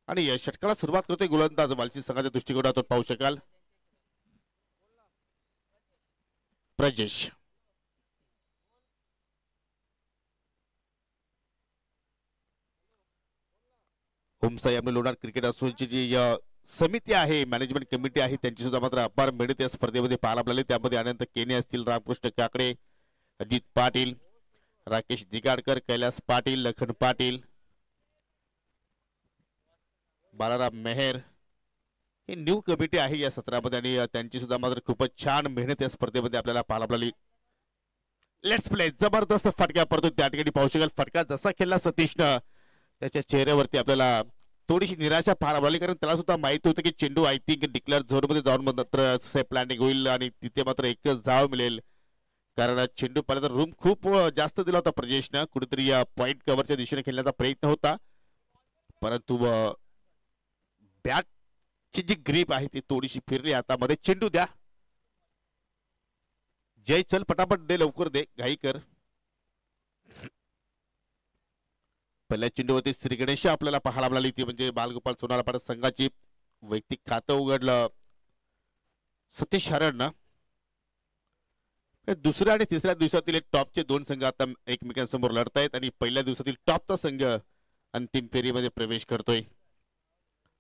आणि या षटकाला सुरुवात करतोय गोलंदाज वालची संघाच्या दृष्टिकोनातून पाहू शकाल प्रजेश. ओमसाई आपले लोणार क्रिकेट असोसिएशनची जी समिती आहे, मॅनेजमेंट कमिटी आहे, त्यांची सुद्धा मात्र अपार मेहनत या स्पर्धेमध्ये पाहायला मिळाली. त्यामध्ये अनंत केने असतील, रामकृष्ण काकडे, अजित पाटील, राकेश दिगाडकर, कैलास पाटील, लखन पाटील, बालाराम मेहर ही न्यू कमिटी आहे या सत्रामध्ये आणि त्यांची सुद्धा मात्र खूपच छान मेहनत या स्पर्धेमध्ये आपल्याला पाहायला मिळाली. Let's play. जबरदस्त फटका पडतो त्या ठिकाणी पाहू शकाल. फटका जसा खेळला सतीशनं त्याच्या चेहऱ्यावरती आपल्याला थोडीशी निराशा पाहायला मिळाली, कारण त्याला सुद्धा माहिती होतं की चेंडू आय थिंक डिक्लेअर झोनमध्ये जाऊन मात्र सेफ लँडिंग होईल आणि तिथे मात्र एकच धाव मिळेल, कारण चेंडू पाहिला तर रूम खूप जास्त दिला होता प्रजेशनं. कुठेतरी या पॉइंट कव्हरच्या दिशेने खेळण्याचा प्रयत्न होता, परंतु बॅटची जी ग्रीप आहे ती थोडीशी फिरली हातामध्ये. चेंडू द्या जय, चल पटापट दे, लवकर दे, घाई कर. पहिल्या चेंडूवरती श्री गणेश आपल्याला पाहायला मिळाली, ती म्हणजे बालगोपाल सोनारापाडा संघाची वैयक्तिक खातं उघडलं सतीश हरणनं. दुसऱ्या आणि तिसऱ्या दिवसातील टॉपचे दोन संघ आता एकमेकांसमोर लढतायत आणि पहिल्या दिवसातील टॉपचा संघ अंतिम फेरीमध्ये प्रवेश करतोय.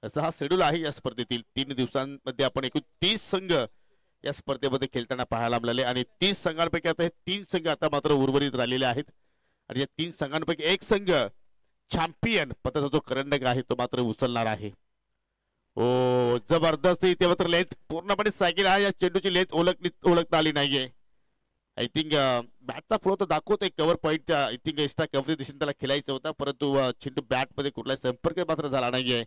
असा हा शेड्यूल आहे या स्पर्धेतील. 3 दिवसांमध्ये आपण एकूण 30 संघ या स्पर्धेमध्ये खेळताना पाहायला मिळाले आणि 30 संघांपैकी आता हे 3 संघ आता मात्र उर्वरित राहिलेले आहेत आणि या 3 संघांपैकी एक संघ चॅम्पियन पदाचा जो करंडक आहे तो मात्र उचलणार आहे. ओ जबरदस्त, इथे मात्र लेंथ पूर्णपणे सायकल आहे, या चेंडूची लेंथ ओळखता आली नाहीये. आय थिंक बॅटचा फ्लो तर दाखवतोय कव्हर पॉईंटच्या, आय थिंक एक्स्ट्रा कव्हरच्या दिशेने त्याला खेळायचा होता, परंतु चेंडू बॅट मध्ये कुठलाही संपर्क मात्र झाला नाहीये.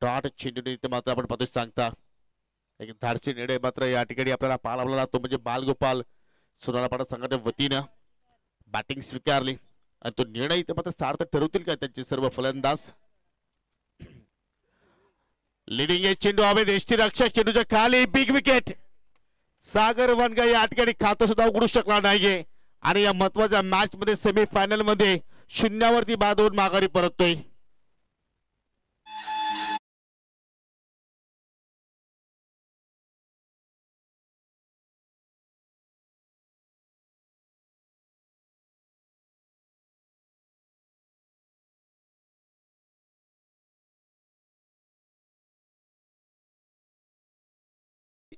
डॉट चेंडू इथे मात्र आपण पाहतोय सांगता एक धाडसी निर्णय मात्र या ठिकाणी आपल्याला पाहायला मिळाला, तो म्हणजे बालगोपाल सोनारापाडा संघाच्या वतीनं बॅटिंग स्वीकारली आणि तो निर्णय इथे मात्र सार्थ ठरवतील का त्यांचे सर्व फलंदाज. लिडिंग एज चेंडू हवे देशची रक्षक, चेंडूच्या खाली बिग विकेट. सागर वनगा या ठिकाणी खातं सुद्धा उघडू शकला नाहीये आणि या महत्वाच्या मॅच मध्ये सेमीफायनल मध्ये 0वरती बाद होऊन माघारी परततोय.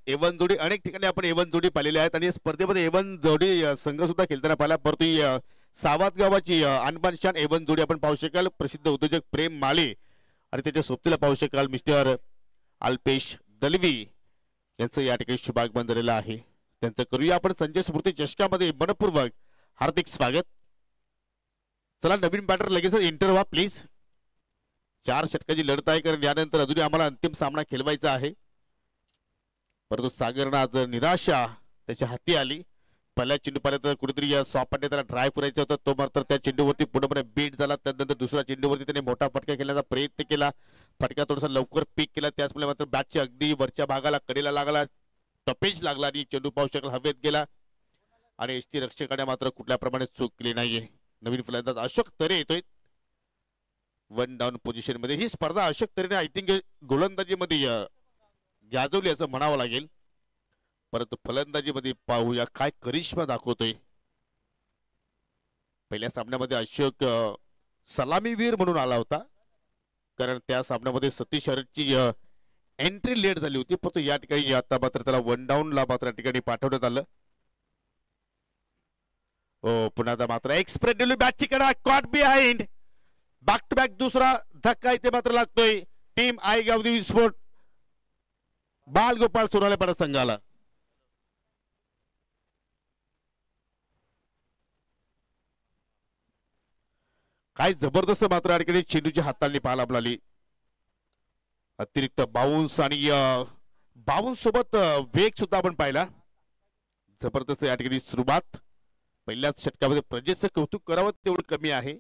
एवन जोडी अनेक ठिकाणी आपण एवन जोडी पाहिलेल्या आहेत आणि स्पर्धेमध्ये एवन जोडी संघ सुद्धा खेळताना पाहिला, परंतु सावत गावाची अनबान शान एवन जोडी आपण पाहू शकाल. प्रसिद्ध उद्योजक प्रेम माळे आणि त्याच्या सोबतीला पाहू शकाल मिस्टर अल्पेश दलवी यांचं या ठिकाणी शुभागमन झालेलं आहे. त्यांचं करूया आपण संजय स्मृती चषकामध्ये मनपूर्वक हार्दिक स्वागत. चला नवीन बॅटर लगेच एंटर व्हा प्लीज. 4 षटकाची लढत आहे, कारण यानंतर अजूनही आम्हाला अंतिम सामना खेळवायचा आहे, परंतु सागरनं आज निराशा त्याच्या हाती आली. पहिल्या चेंडू पाहिला तर कुठेतरी या सॉपाने त्याला ड्राय करायचा होता, तो मात्र त्या चेंडूवरती पूर्णपणे बीट झाला. त्यानंतर दुसऱ्या चेंडूवरती त्याने मोठा फटका खेळण्याचा प्रयत्न केला, फटका थोडासा लवकर पीक केला, त्याचमुळे मात्र बॅटच्या अगदी वरच्या भागाला कडेला लागला, टपेज लागला आणि चेंडू पाहू शकाल हवेत गेला आणि एसटी रक्षकाने मात्र कुठल्या प्रमाणे चूक केली नाहीये. नवीन फलंदाज अशोक तरे येतोय 1 डाऊन पोझिशन मध्ये. ही स्पर्धा अशोक तरेने आय थिंक गोलंदाजीमध्ये गाजवली असं म्हणावं लागेल, परंतु फलंदाजीमध्ये पाहूया काय करिश्मा दाखवतोय. पहिल्या सामन्यामध्ये अशोक सलामीवीर म्हणून आला होता, कारण त्या सामन्यामध्ये सतीश हरणची एंट्री लेट झाली होती, परंतु या ठिकाणी आता मात्र त्याला 1 डाऊनला मात्र या ठिकाणी पाठवण्यात आलं. ओ पुन्हा मात्र एक्सप्रेस बॅटची कडा caught behind, back to back दुसरा धक्का इथे मात्र लागतोय टीम आयगावदी स्पोर्ट बालगोपाल सोनारापाडा संघाला. काय जबरदस्त मात्र या ठिकाणी चेंडूची हाताळणी पाहायला मिळाली. अतिरिक्त बाउन्स आणि बाउन्स सोबत वेग सुद्धा आपण पाहिला. जबरदस्त या ठिकाणी सुरुवात. पहिल्याच षटकामध्ये प्रजेशचं कौतुक करावं तेवढं कमी आहे.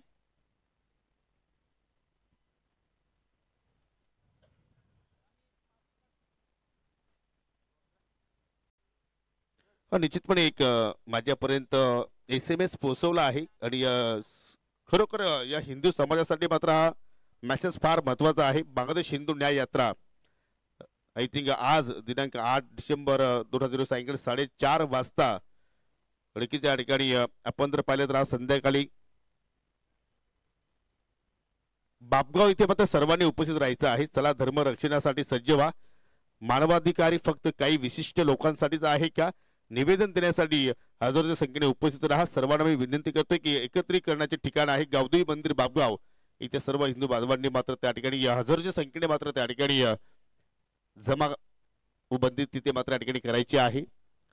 निश्चितपणे एक माझ्यापर्यंत SMS पोहोचवला आहे आणि खरोखर या हिंदू समाजासाठी मात्र हा मेसेज फार महत्वाचा आहे. बांगलादेश हिंदू न्याय यात्रा आय थिंक आज दिनांक 8 डिसेंबर 2020 सायंकाळी 4:30 वाजता खडकीच्या ठिकाणी आपण जर पाहिलं तर आज संध्याकाळी बापगाव इथे मात्र सर्वांनी उपस्थित राहायचं आहे. चला धर्म रक्षणासाठी सज्ज व्हा. मानवाधिकारी फक्त काही विशिष्ट लोकांसाठीच आहे का? निवेदन देण्यासाठी हजारोच्या संख्येने उपस्थित राहा. सर्वांना मी विनंती करतोय की एकत्रीकरणाचे ठिकाण आहे गावदेवी मंदिर बापगाव. इथे सर्व हिंदू बांधवांनी मात्र त्या ठिकाणी हजारोच्या संख्येने मात्र त्या ठिकाणी जमा बंदी तिथे मात्र या ठिकाणी करायची आहे.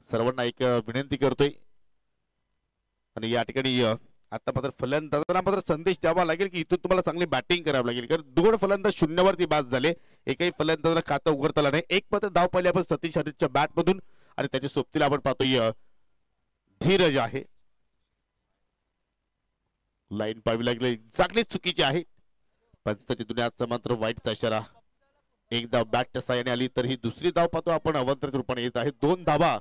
सर्वांना एक विनंती करतोय. आणि या ठिकाणी आता मात्र फलंदाजांना मात्र संदेश द्यावा लागेल की इथून तुम्हाला चांगली बॅटिंग करावी लागेल. कारण 2 फलंदाज शून्यावरती बाद झाले. एकही फलंदाजाला खातं उघडता आलं नाही. एक मात्र धाव पाहिली आपण सतीश हरीशच्या बॅट मधून आणि त्याच्या सोबतीला आपण पाहतोय धीरज आहे. लाईन पाहावी लागली एक्झॅक्टली चुकीची आहे. पंचाची दुनियाचा मात्र वाईटचा इशारा. एक धाव बॅटच्या साहाय्याने आली तर ही दुसरी धाव पाहतो आपण अवंतरित रूपाने येत आहे. 2 धावा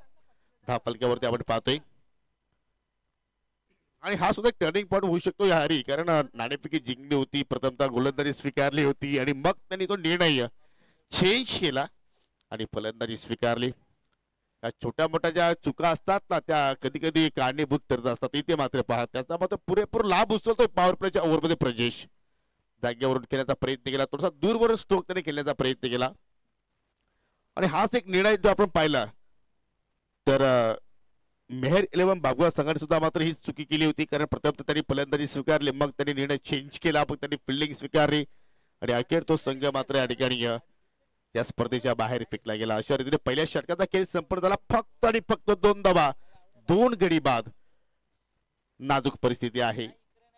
धाव फलक्यावरती आपण पाहतोय. आणि हा सुद्धा टर्निंग पॉईंट होऊ शकतो या हरी. कारण नाणेफेकी जिंकली होती, प्रथमतः गोलंदाजी स्वीकारली होती आणि मग त्यांनी तो निर्णय चेंज केला आणि फलंदाजी स्वीकारली. या छोट्या मोठ्या ज्या चुका असतात ना त्या कधी कधी कारणीभूत ठरत असतात. इथे मात्र पहा त्याचा मात्र पुरेपूर लाभ उचलतोय पॉवर प्लेच्या ओव्हरमध्ये प्रजेश. जागेवरून खेळण्याचा प्रयत्न केला, थोडासा दूरवरून स्ट्रोक त्याने खेळण्याचा प्रयत्न केला आणि हाच एक निर्णय जो आपण पाहिला तर मेहर 11 बागवा संघाने सुद्धा मात्र ही चुकी केली होती. कारण प्रथम त्यांनी फलंदाजी स्वीकारली, मग त्यांनी निर्णय चेंज केला, मग त्यांनी फिल्डिंग स्वीकारली आणि अखेर तो संघ मात्र या ठिकाणी या स्पर्धेच्या बाहेर फेकला गेला. अशा रीतीने पहिल्या षटकाचा खेळ संपन्न झाला. फक्त आणि फक्त 2 धावा 2 गडी बाद. नाजूक परिस्थिती आहे,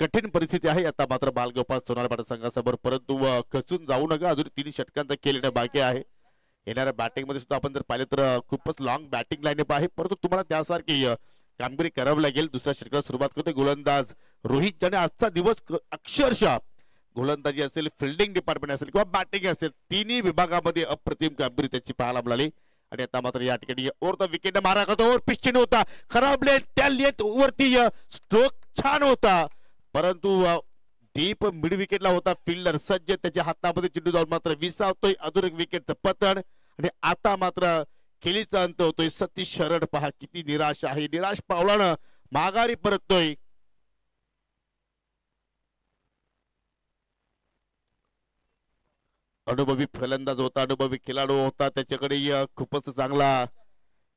कठीण परिस्थिती आहे. आता मात्र बालगोपाल सोनारपाडा संघासमोर. परंतु खचून जाऊ नका, अजून 3 षटकांचा खेळ येणं बाकी आहे. येणाऱ्या बॅटिंग मध्ये सुद्धा आपण जर पाहिलं तर खूपच लॉंग बॅटिंग लाईनअप आहे. परंतु तुम्हाला त्यासारखी कामगिरी करावी लागेल. दुसऱ्या षटकाला सुरुवात करतोय गोलंदाज रोहित ज्याने आजचा दिवस अक्षरशः गोलंदाजी असेल, फिल्डिंग डिपार्टमेंट असेल किंवा बॅटिंग असेल, तिन्ही विभागामध्ये अप्रतिम कामगिरी त्याची पाहायला मिळाली. आणि आता मात्र या ठिकाणी ओव्हर द विकेट मारा करतो. ओव्हर पिच होता, खराब लेट त्या लेट वरती स्ट्रोक छान होता, परंतु डीप मिड विकेटला होता. फिल्डर सज्ज, त्याच्या हातामध्ये चेंडू जाऊन मात्र विसावतोय. अजून एक विकेटचं पतन आणि आता मात्र खेळीचा अंत होतोय. सतीश शरद पहा किती निराश आहे. निराश पावलानं माघारी परततोय. अनुभवी फलंदाज होता, अनुभवी खेळाडू होता, त्याच्याकडे खूपच चांगला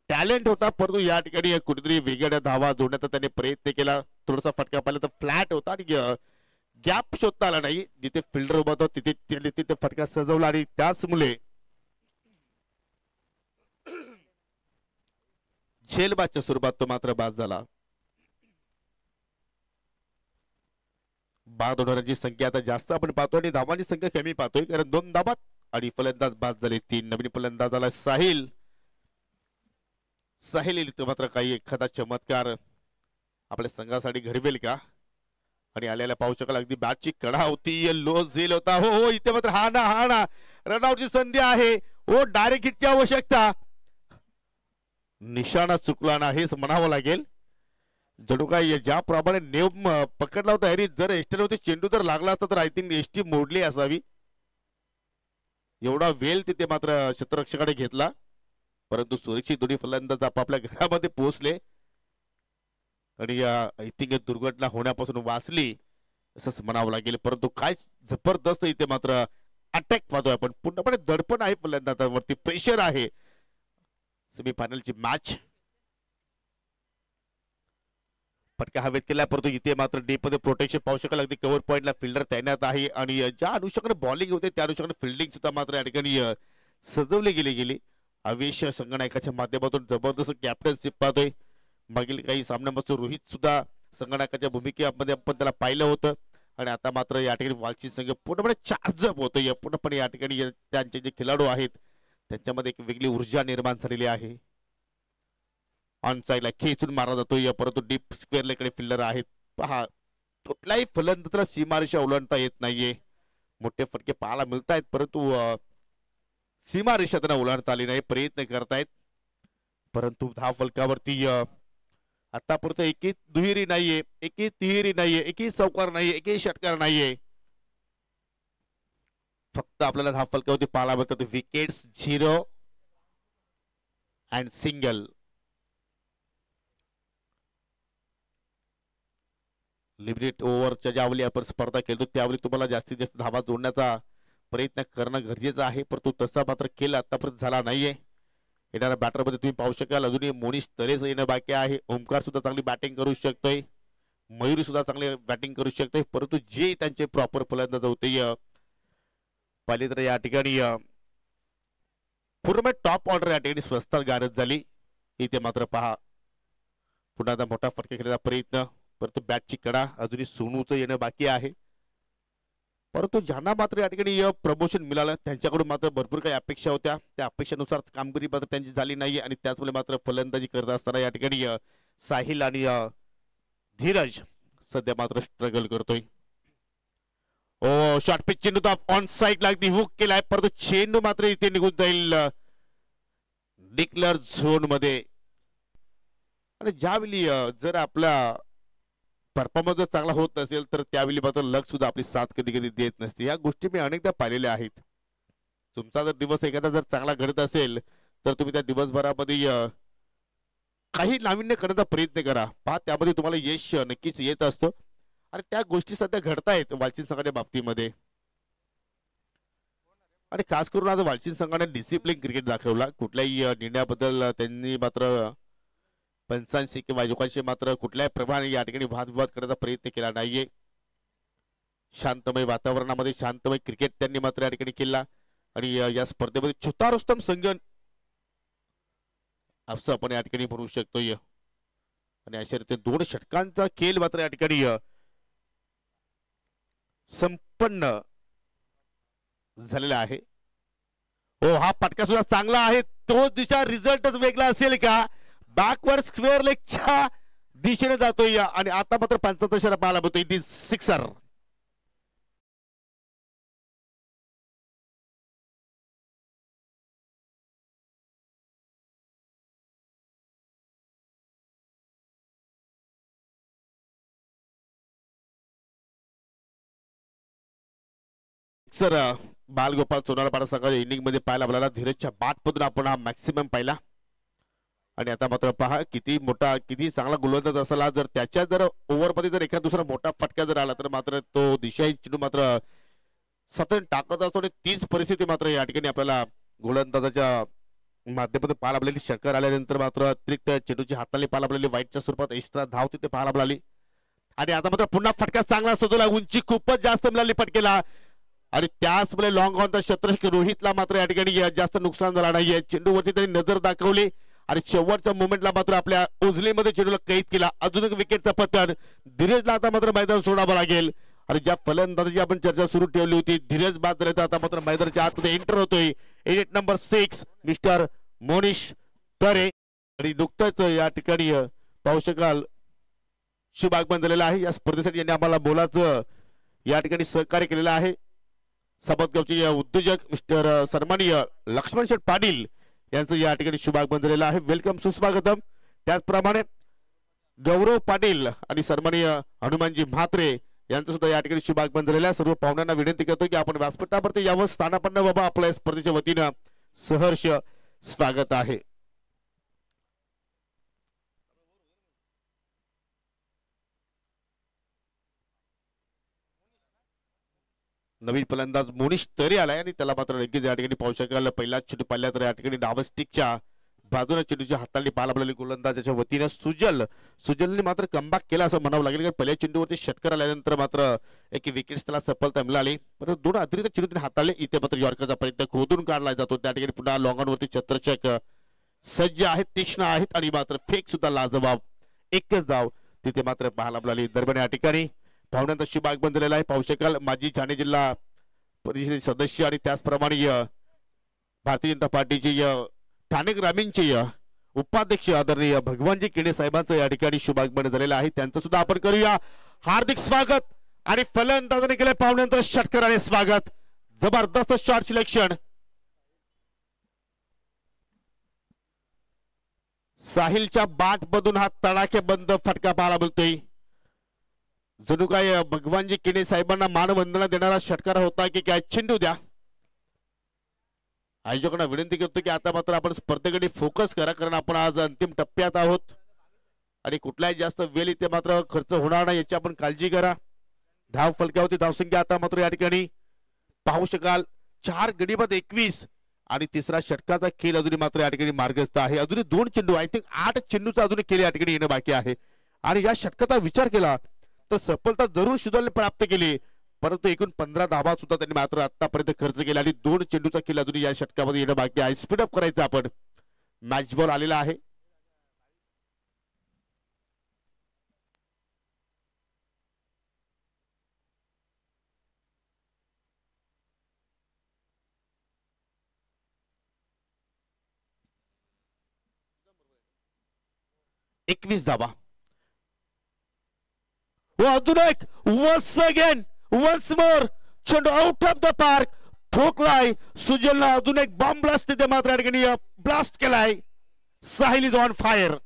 टॅलेंट होता, परंतु या ठिकाणी कुठेतरी वेगळ्या धावा जोडण्याचा त्याने प्रयत्न केला. थोडासा फटका पाहिला तर फ्लॅट होता आणि गॅप शोधता आला नाही. जिथे फिल्डर उभा होता तिथे फटका सजवला आणि त्याचमुळे झेलबादच्या स्वरूपात तो मात्र बाद झाला. बाद होणाऱ्यांची संख्या आता जास्त आपण पाहतोय आणि धावांची संख्या कमी पाहतोय. कारण 2 धावात आणि फलंदाज बाद झाले 3. नवीन फलंदाजाला साहिल मात्र काही एखादा चमत्कार आपल्या संघासाठी घडवेल का? आणि आल्याला पाहू शकाल अगदी बॅटची कडा होती, लो झेल होता. हो इथे मात्र हा ना रनआउटची संधी आहे. हो डायरेक्ट हिटची आवश्यकता, निशाणा चुकला ना हेच म्हणावं लागेल. जणू काय ज्याप्रमाणे नेम पकडला होता हरी, जर एस्टेलवरती चेंडू जर लागला असता तर आय थिंक एसटी मोडली असावी. एवढा वेळ तिथे मात्र क्षेत्ररक्षकाने घेतला, परंतु सुरक्षित दोन्ही फलंदाज आपापल्या घरामध्ये पोहोचले आणि आय थिंक दुर्घटना होण्यापासून वाचली असंच म्हणावं लागेल. परंतु काय जबरदस्त इथे मात्र अटॅक पाहतोय आपण. पूर्णपणे दडपण आहे फलंदाजांवरती, प्रेशर आहे. सेमीफायनलची मॅच फटका हवेत केला, परंतु इथे मात्र डीप मध्ये प्रोटेक्शन पाहू शकाल. अगदी कव्हर पॉइंटला फिल्डर तैनात आहे आणि ज्या अनुषंगाने बॉलिंग होते त्या अनुषंगाने फिल्डिंग सुद्धा मात्र या ठिकाणी सजवली गेली. आवेश संगणकाच्या माध्यमातून जबरदस्त कॅप्टनशिप पाहतोय. मागील काही सामन्यापासून रोहित सुद्धा संगणकाच्या भूमिकेमध्ये आपण त्याला पाहिलं होतं आणि आता मात्र या ठिकाणी वालची संघ पूर्णपणे चार्जअप होतोय. पूर्णपणे या ठिकाणी त्यांचे जे खेळाडू आहेत त्यांच्यामध्ये एक वेगळी ऊर्जा निर्माण झालेली आहे. ऑन साईडला खेचून मारला जातोय, परंतु डीप स्क्वेअर कडे फिल्डर आहेत. पहा कुठल्याही फलंदाजाला सीमारेषा ओलांडता येत नाहीये. मोठे फटके पाहायला मिळत आहेत, परंतु सीमारेषा त्यांना ओलांडता आली नाही. प्रयत्न करतायत, परंतु धाव फलकावरती आतापर्यंत एकही दुहेरी नाहीये, एकही तिहेरी नाहीये, एकही चौकार नाहीये, एकही षटकार नाहीये. फक्त आपल्याला धाव फलकावरती पाहायला मिळतात विकेट्स 0 अँड सिंगल. लिमिटेड ओव्हरच्या ज्यावेळी आपण स्पर्धा खेळतो त्यावेळी तुम्हाला जास्तीत जास्त धावा जोडण्याचा प्रयत्न करणं गरजेचं आहे, परंतु तसा मात्र केला आतापर्यंत झाला नाहीये. येणाऱ्या बॅटरमध्ये तुम्ही पाहू शकाल अजूनही मोनिश तरेच येणं बाकी आहे. ओमकार सुद्धा चांगली बॅटिंग करू शकतोय, मयुरी सुद्धा चांगली बॅटिंग करू शकतोय, परंतु जे त्यांचे प्रॉपर फलंदाज होते पाहिले तर या ठिकाणी पूर्ण टॉप ऑर्डर या ठिकाणी स्वस्तात गारज झाली. इथे मात्र पहा पुन्हा आता मोठा फटका खेळण्याचा प्रयत्न, परंतु बॅटची कडा अजूनही सोनूचं येणं बाकी आहे. परंतु ज्यांना मात्र या ठिकाणी प्रमोशन मिळालं त्यांच्याकडून मात्र भरपूर काही अपेक्षा होत्या, त्या अपेक्षेनुसार कामगिरी मात्र त्यांची झाली नाही आणि त्याचमुळे मात्र फलंदाजी करत असताना या ठिकाणी साहिल आणि धीरज सध्या मात्र स्ट्रगल करतोय. ओ शॉर्ट पिच चेंडू ऑन साइड लागली, हुक केलाय, परंतु चेंडू मात्र इथे निघून जाईल डिक्लेअर झोन मध्ये. आणि ज्यावेळी जर आपला परफॉर्मन्स जर चांगला होत नसेल तर त्यावेळी मात्र लक सुद्धा आपली साथ कधी कधी देत नसते. या गोष्टी मी अनेकदा पाहिलेल्या आहेत. तुमचा जर दिवस एखादा जर चांगला घडत असेल तर तुम्ही त्या दिवसभरामध्ये काही नाविन्य करण्याचा प्रयत्न करा, पहा त्यामध्ये तुम्हाला यश नक्कीच येत असतं. आणि त्या गोष्टी सध्या घडतायत वालचिंद संघाच्या बाबतीमध्ये. आणि खास करून आज वालचिंद संघाने डिसिप्लिन क्रिकेट दाखवला. कुठल्याही निर्णयाबद्दल त्यांनी मात्र पंचांशी किंवा लोकांशी मात्र कुठल्याही प्रमाणे या ठिकाणी वादविवाद करण्याचा प्रयत्न केला नाहीये. शांतमय वातावरणामध्ये शांतमय क्रिकेट त्यांनी मात्र या ठिकाणी केला. आणि या स्पर्धेमध्ये छोटा रुस्तम संघ असं आपण या ठिकाणी म्हणू शकतोय. आणि अशा रीतीने 2 षटकांचा खेळ मात्र या ठिकाणी संपन्न झालेला आहे. हो हा फटका सुद्धा चांगला आहे, तो दिशा रिझल्टच वेगळा असेल का? बॅकवर्ड स्क्वेअर लेगच्या दिशेने जातोय आणि आता मात्र 75 पाहायला मिळतोय. It is sixer. Sir Balgopal Sonarpada संघाच्या इनिंग मध्ये पाहायला मिळाला. धीरजच्या बॅट मधून आपण हा मॅक्सिमम पाहिला. आणि आता मात्र पहा किती मोठा किती चांगला गोलंदाज असला जर त्याच्या जर ओव्हरमध्ये जर एखादा दुसरा मोठा फटका जर आला तर मात्र तो दिशाही चेंडू मात्र स्वतः टाकत असतो. आणि तीच परिस्थिती मात्र या ठिकाणी आपल्याला गोलंदाजाच्या माध्यमातून पाहायला मिळाली. षटकार आल्यानंतर मात्र अतिरिक्त चेंडूची हाताने पाहायला मिळाली, वाईटच्या स्वरूपात एक्स्ट्रा धाव तिथे पाहायला मिळाली. आणि आता मात्र पुन्हा फटका चांगला शोधला, उंची खूपच जास्त मिळाली फटकेला. आणि त्याचमुळे लॉंग ऑन द शतरंज रोहितला मात्र या ठिकाणी जास्त नुकसान झाला नाहीये. चेंडूवरती त्यांनी नजर दाखवली आणि शेवटच्या मोमेंटला मात्र आपल्या उजलीमध्ये चेंडूला कैद केला. अजून एक विकेटचा पतन. धीरजला आता मात्र मैदान सोडावं लागेल. आणि ज्या फलंदाजी आपण चर्चा सुरू ठेवली होती, धीरज बाद झाले तर आता मात्र मैदानाच्या आतमध्ये एंटर होतोय विकेट नंबर 6 मिस्टर मोनिश तरे. आणि नुकतंच या ठिकाणी पाहू शकाल शुभ आगमन झालेलं आहे. या स्पर्धेसाठी यांनी आम्हाला बोलाचं या ठिकाणी सहकार्य केलेलं आहे. साबतगावचे उद्योजक मिस्टर सन्माननीय लक्ष्मण शेठ पाटील यांचं या ठिकाणी शुभ आगमन झालेलं आहे. वेलकम, सुस्वागतम. त्याचप्रमाणे गौरव पाटील आणि सन्माननीय हनुमानजी म्हात्रे यांचं सुद्धा या ठिकाणी शुभ आगमन झालेलं आहे. सर्व पाहुण्यांना विनंती करतो की आपण व्यासपीठावरती यावं, स्थानापन्न बाबा आपल्या स्पर्धेच्या वतीनं सहर्ष स्वागत आहे. नवीन फलंदाज मोनिश तरे आलाय आणि त्याला मात्र लगेच या ठिकाणी पाहू शकाल पहिला चेंडू पाहिला तर या ठिकाणी डाव स्टिकच्या बाजूने चेंडूच्या हाताने पाहायला मिळाली गोलंदाजाच्या वतीने सुजलने मात्र कमबॅक केला असं म्हणावं लागेल. कारण पहिल्या चेंडूवरती षटकार आल्यानंतर मात्र एक विकेट त्याला सफलता मिळाली, परंतु 2 अतिरिक्त चेंडू हाताले. इथे मात्र यॉर्करचा प्रयत्न खोदून काढला जातो. त्या ठिकाणी पुन्हा लॉंगॉनवरती छत्रचक सज्ज आहेत, तीक्ष्ण आहेत आणि मात्र फेक सुद्धा लाजवाब. एकच धाव तिथे मात्र पाहायला मिळाली. दरम्यान या ठिकाणी पाहुण्यांचा शुभ आगमन झालेला आहे. पाहू शकाल माजी ठाणे जिल्हा परिषद सदस्य आणि त्याचप्रमाणे भारतीय जनता पार्टीचे ठाणे ग्रामीणचे उपाध्यक्ष आदरणीय भगवानजी केडे साहेबांचं या ठिकाणी शुभ आगमन झालेलं आहे. त्यांचं सुद्धा आपण करूया हार्दिक स्वागत. आणि फलंदाजाने केलं पाहुण्यांचं षटकाराने स्वागत. जबरदस्त शॉट सिलेक्शन. साहिलच्या बॅट मधून हा तडाखेबंद फटका पाहायला मिळतोय. जणू काय भगवानजी केडे साहेबांना मानवंदना देणारा षटकार होता की काय. चेंडू द्या. आयोजकांना विनंती करतो की आता मात्र आपण स्पर्धेकडे फोकस करा, कारण आपण आज अंतिम टप्प्यात आहोत आणि कुठलाही जास्त वेळ इथे मात्र खर्च होणार नाही याची आपण काळजी करा. धाव फलकावरती धावसंख्या आता मात्र या ठिकाणी पाहू शकाल 4 गडी बाद 21 आणि तिसरा षटकाचा खेळ अजूनही मात्र या ठिकाणी मार्गस्थ आहे. अजूनही 2 चेंडू, आय थिंक 8 चेंडूचा अजूनही खेळ या ठिकाणी येणं बाकी आहे आणि या षटकाचा विचार केला तर सफलता जरूर सुधारले प्राप्त केली, परंतु एकूण 15 धावा सुद्धा त्यांनी मात्र आतापर्यंत खर्च केला आणि 2 चेंडूचा खेळ अजूनही या षटकामध्ये येणं बाकी आहे. स्पीडअप करायचं आपण. मॅच बॉल आलेला आहे. एकवीस धावा. अजून एक वन्स अगेन वन्स मोर चेंडू आउट ऑफ द पार्क ठोकलाय सुजलला. अजून एक बॉम्ब ब्लास्ट तिथे मात्र या ठिकाणी ब्लास्ट केलाय. Sahil is on fire.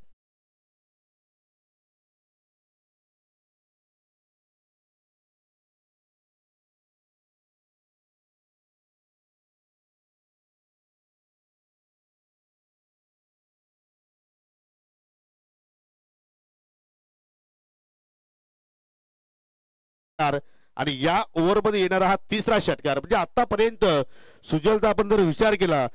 आणि या ओव्हरमध्ये येणारा हा तिसरा षटकार, म्हणजे आतापर्यंत सुजलचा आपण जर विचार केला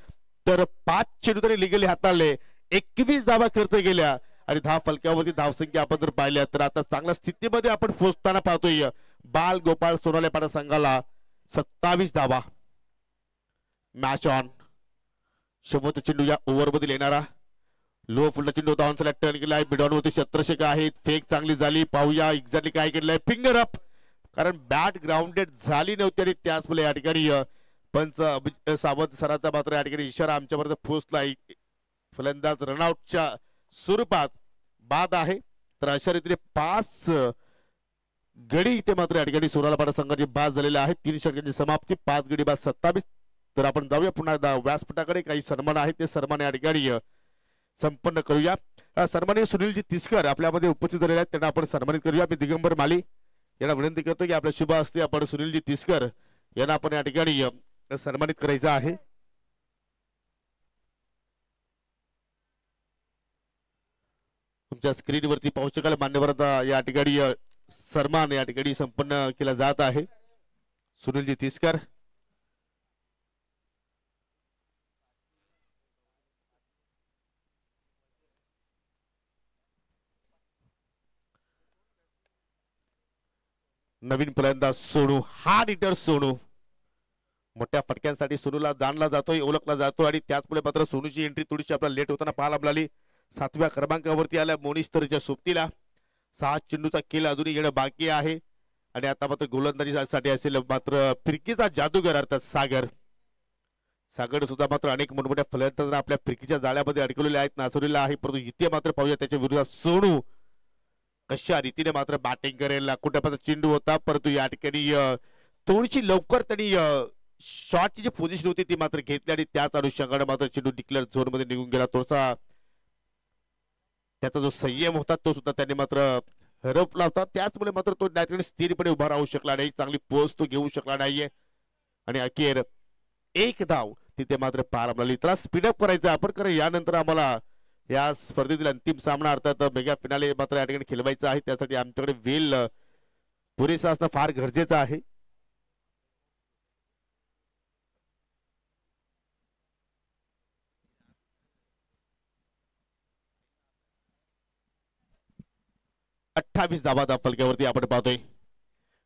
तर 5 चेंडू तरी लिगली हाताळले, 21 धावा खर्च केल्या आणि धाव फलकावरती धावसंख्या आपण जर पाहिल्या तर आता चांगल्या स्थितीमध्ये आपण पोहोचताना पाहतोय. बाल गोपाळ सोनाले पाडा संघाला 27 धावा. Match on. शेवटचा चेंडू या ओव्हरमध्ये येणारा लो फुलचा चेंडू होता, ऑन साइड टर्न केलाय. मिडॉनवरती शत्रशेक आहेत. फेक चांगली झाली. पाहूया एक्झॅक्टली काय केलंय. फिंगर अप, कारण बॅट ग्राउंडेड झाली नव्हती आणि त्याचमुळे या ठिकाणी पंच सावंत सरांचा मात्र या ठिकाणी इशारा आमच्यापर्यंत पोहोचलाय. फलंदाज रनआउटच्या स्वरूपात बाद आहे. तर अशा रीतीने 5 गडी इथे मात्र या ठिकाणी सोनालपाडा संघाची बाद झालेले आहेत. 3 षटकांची समाप्ती, 5 गडी बाद 27. तर आपण जाऊया पुन्हा एकदा व्यासपीठाकडे. काही सन्मान आहेत ते सन्मान या ठिकाणी संपन्न करूया. सन्माननीय सुनीलजी तिसकर आपल्यामध्ये उपस्थित झालेले आहेत, त्यांना आपण सन्मानित करूया. मी दिगंबर माली यांना विनंती करतो की आपल्या शुभ हस्ते आपण सुनीलजी तिसकर यांना आपण या ठिकाणी सन्मानित करायचं आहे. तुमच्या स्क्रीनवरती पाहू शकाल मान्यवरांचा या ठिकाणी सन्मान या ठिकाणी संपन्न केला जात आहे. सुनीलजी तिसकर नवीन फलंदाज सोनू, हार्ड हिटर सोनू. मोठ्या फटक्यांसाठी सोनूला जाणला जातोय, ओळखला जातो आणि त्याचमुळे मात्र सोनूची एंट्री थोडीशी आपल्याला लेट होताना पाहायला मिळाली. 7व्या क्रमांकावरती आल्या मोनिश तरच्या सोबतीला. 6 चेंडूचा खेळ अजूनही येणं बाकी आहे आणि आता मात्र गोलंदाजीसाठी असेल मात्र फिरकीचा जादूगर अर्थात सागर. सागर सुद्धा मात्र अनेक मोठमोठ्या फलंदाजांना आपल्या फिरकीच्या जाळ्यामध्ये अडकवलेले आहेत, नासवलेला आहे. परंतु इथे मात्र पाहूया त्याच्या विरोधात सोनू कशा रीतीने मात्र बॅटिंग करेल. कुठे चेंडू होता, परंतु या ठिकाणी थोडीशी लवकर त्यांनी शॉटची जी पोझिशन होती ती मात्र घेतली आणि त्याच अनुषंगाने मात्र चेंडू डिक्लेअर झोन मध्ये निघून गेला. थोडासा त्याचा जो संयम होता तो सुद्धा त्यांनी मात्र हरवला होता. त्याचमुळे मात्र तो नॅचरली स्थिरपणे उभा राहू शकला नाही, चांगली पोस्ट तो घेऊ शकला नाहीये आणि अखेर 1 धाव तिथे मात्र पाहायला मिळाली. त्याला स्पीडअप करायचं आपण, कारण यानंतर आम्हाला या स्पर्धेतील अंतिम सामना अर्थात मेगा फिनाले मात्र या ठिकाणी खेळवायचा आहे. त्यासाठी आमच्याकडे वेळ पुरेसा असणं फार गरजेचं आहे. अठ्ठावीस धावा फलक्यावरती आपण पाहतोय.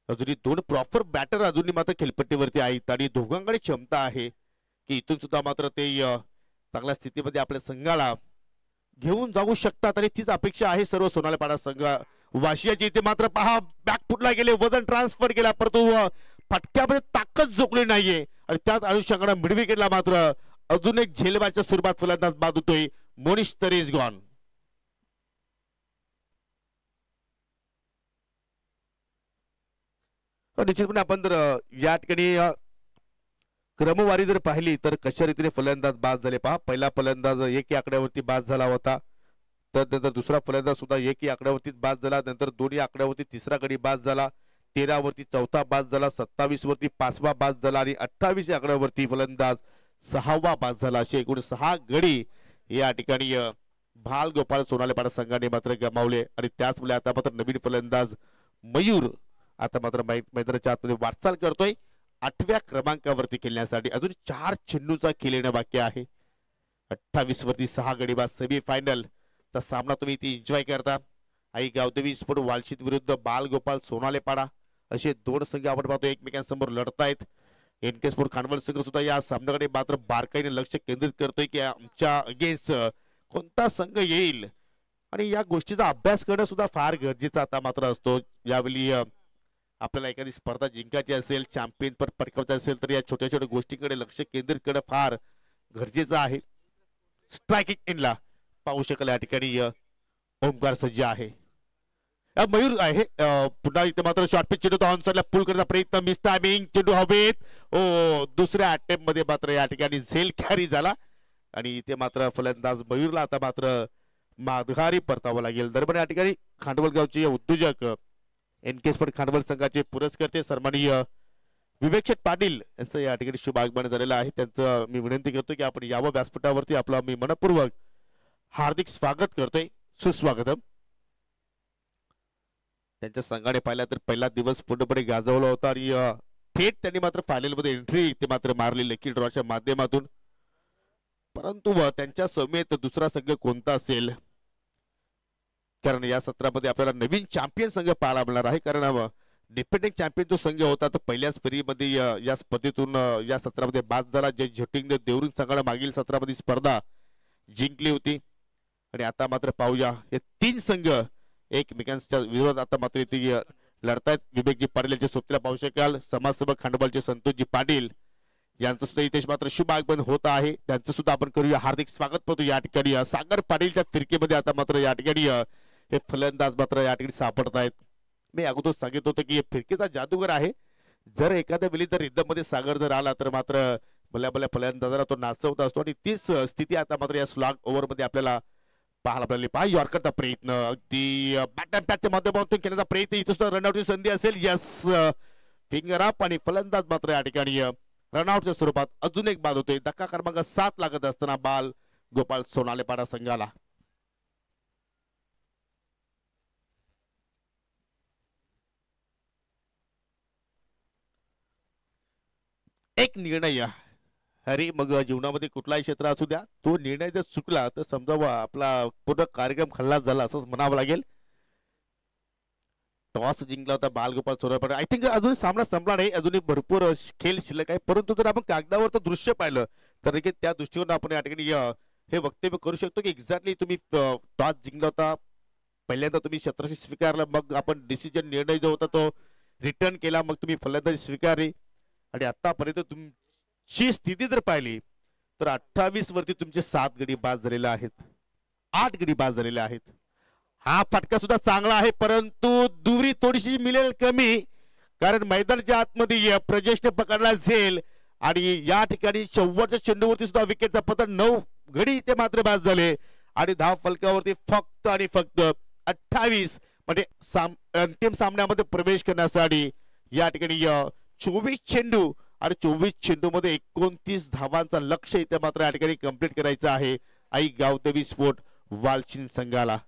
अजूनही 2 प्रॉपर बॅटर अजूनही मात्र खेळपट्टीवरती आहेत आणि दोघांकडे क्षमता आहे की इथून सुद्धा मात्र ते चांगल्या स्थितीमध्ये आपल्या संघाला घेऊन जाऊ शकतात आणि तीच अपेक्षा आहे सर्व सोनालीपाडा संघ वाशियाची. इथे मात्र पहा बॅकफुटला गेले, वजन ट्रान्सफर केला, परंतु फटक्यामध्ये ताकद झोकली नाहीये आणि त्याच अनुषंगाने मिडविकेटला मात्र अजून एक झेलबाच्या स्वरूपात फलंदाज बाद होतोय. मोनिश तरी इज गॉन. निश्चितपणे आपण जर या ठिकाणी क्रमवारी जर पाहिली तर कशा रीतीने फलंदाज बाद झाले पहा. पहिला फलंदाज 1 आकड्यावरती बाद झाला होता, त्यानंतर दुसरा फलंदाज सुद्धा 1 आकड्यावरती बाद झाला, नंतर 2 आकड्यावरती तिसरा गडी बाद झाला, 13 वरती चौथा बाद झाला, 27 वरती 5वा बाद झाला आणि 28 आकड्यावरती फलंदाज 6वा बाद झाला. अशी एकूण 6 गडी या ठिकाणी भाल गोपाळ सोनालेपाडा संघाने मात्र गमावले. आणि त्याचमुळे आता मात्र नवीन फलंदाज मयूर आता मात्र मैदानाच्या आतमध्ये वाटचाल करतोय 8व्या क्रमांकावरती खेळण्यासाठी. अजून 4 चेंडूचा खेळ येणं बाकी आहे. 28 वरती 6 गडी बाद. सेमीफायनल चा सामना तुम्ही इथे एन्जॉय करता. आई गावदेवी स्पोर्ट वालशीत विरुद्ध बाल गोपाळ सोनालेपाडा असे 2 संघ आपण पाहतो एकमेकांसमोर लढतायत. एनके स्पोर्ट खानवल संघ सुद्धा या सामन्याकडे मात्र बारकाईने लक्ष केंद्रित करतोय की आमच्या अगेन्स्ट कोणता संघ येईल. आणि या गोष्टीचा अभ्यास करणं सुद्धा फार गरजेचं आता मात्र असतो. यावेळी आपल्याला एखादी स्पर्धा जिंकायची असेल, चॅम्पियन पद पटकावायचं असेल तर या छोट्या छोट्या गोष्टींकडे लक्ष केंद्रित करणं फार गरजेचं आहे. स्ट्रायकिंग इनला पाहू शकाल या ठिकाणी ओमकार सज्ज आहे. मयूर आहे पुन्हा इथे मात्र शॉर्ट पिच चेंडू ऑन साइडला पुल करण्याचा प्रयत्न. मिस टायमिंग चेंडू हवेत. ओ दुसऱ्या अटेम्प्ट मध्ये मात्र या ठिकाणी झेल कॅरी झाला आणि इथे मात्र फलंदाज मयूरला आता मात्र माघारी परतावं लागेल. दरम्यान या ठिकाणी खांडवल गावचे उद्योजक एनके स्पोर्ट खांडवल संघाचे पुरस्कर्ते सन्माननीय विवेक पाटील यांचं या ठिकाणी शुभ आगमन झालेलं आहे. त्यांचं मी विनंती करतो की आपण यावं व्यासपीठावरती. आपलं मी मनपूर्वक हार्दिक स्वागत करतोय. सुस्वागतम. त्यांच्या संघाने पाहिला तर पहिला दिवस पूर्णपणे गाजवला होता आणि थेट त्यांनी मात्र फायनल मध्ये एंट्री ते मात्र मारली लकी ड्रॉच्या माध्यमातून. परंतु त्यांच्या समेत दुसरा संघ कोणता असेल, कारण या सत्रामध्ये आपल्याला नवीन चॅम्पियन संघ पाहायला मिळणार आहे. कारण डिफेंडिंग चॅम्पियन जो संघ होता तो पहिल्याच फेरीमध्ये या स्पर्धेतून या सत्रामध्ये बाद झाला. जे झोटिंग देवरुंग संघाला मागील सत्रामध्ये स्पर्धा जिंकली होती. आणि आता मात्र पाहूया हे 3 संघ एकमेकांच्या विरोधात आता मात्र इथे लढतायत. विवेकजी पाटील यांच्या सोबतीला पाहू शकाल समाजसेवक खांडोबालचे संतोषजी पाटील यांचं सुद्धा इथे मात्र शुभ आगमन होत आहे. त्यांचं सुद्धा आपण करूया हार्दिक स्वागत करतो. या ठिकाणी सागर पाटीलच्या फिरकीमध्ये आता मात्र या ठिकाणी हे फलंदाज मात्र या ठिकाणी सापडत आहेत. मी अगोदर सांगितलं होतं की फिरकीचा जादूगर आहे. जर एखाद्या वेळी जर रिदम मध्ये सागर जर आला तर मात्र भल्या फलंदाजाला तो नाचवत असतो. आणि तीच स्थिती आता मात्र या स्लॉग ओव्हर मध्ये आपल्याला पाहायला मिळाली. पहा यॉर्करचा प्रयत्न अगदी बॅट अँड पॅचच्या माध्यमातून केल्याचा प्रयत्न. इथं सुद्धा रनआउटची संधी असेल. यस फिंगर अप आणि फलंदाज मात्र या ठिकाणी रनआउटच्या स्वरूपात अजून एक बाद होतोय. धक्का क्रमांक 7 लागत असताना बाल गोपाळ सोनालेपाडा संघाला. एक निर्णय अरे मग जीवनामध्ये कुठलाही क्षेत्र असू द्या, तो निर्णय जर चुकला तर समजा आपला पूर्ण कार्यक्रम खल्लास झाला असंच म्हणावं लागेल. टॉस जिंकला होता बालगोपाळ सोनालेपाडा. आय थिंक अजून सामना संपला नाही, अजूनही भरपूर खेळ शिल्लक आहे. परंतु जर आपण कागदावर तर दृश्य पाहिलं तर त्या दृष्टीने आपण या ठिकाणी हे वक्तव्य करू शकतो की एक्झॅक्टली तुम्ही टॉस जिंकला होता, पहिल्यांदा तुम्ही क्षेत्ररक्षण स्वीकारलं, मग आपण डिसिजन निर्णय जो होता तो रिटर्न केला, मग तुम्ही फलंदाजी स्वीकारली. आणि आतापर्यंत तुमची स्थिती जर पाहिली तर 28 वरती तुमचे 7 गडी बाद झालेले आहेत, 8 गडी बाद झालेले आहेत. हा फटका सुद्धा चांगला आहे, परंतु दुरी थोडीशी मिळेल कमी, कारण मैदानाच्या आतमध्ये प्रजेशने पकडला झेल आणि या ठिकाणी शेवटच्या चेंडूवरती सुद्धा विकेटचा पतन. 9 गडी ते मात्र बाद झाले आणि धाव फलकावरती फक्त आणि फक्त 28 म्हणजे अंतिम सामन्यामध्ये प्रवेश करण्यासाठी या ठिकाणी 24 चेंडू आणि 24 चेंडू मध्ये 29 धावांचा लक्ष्य इथे मात्र या ठिकाणी कंप्लीट करायचं आहे आई गावदेवी स्पोर्ट वालचिन संघाला.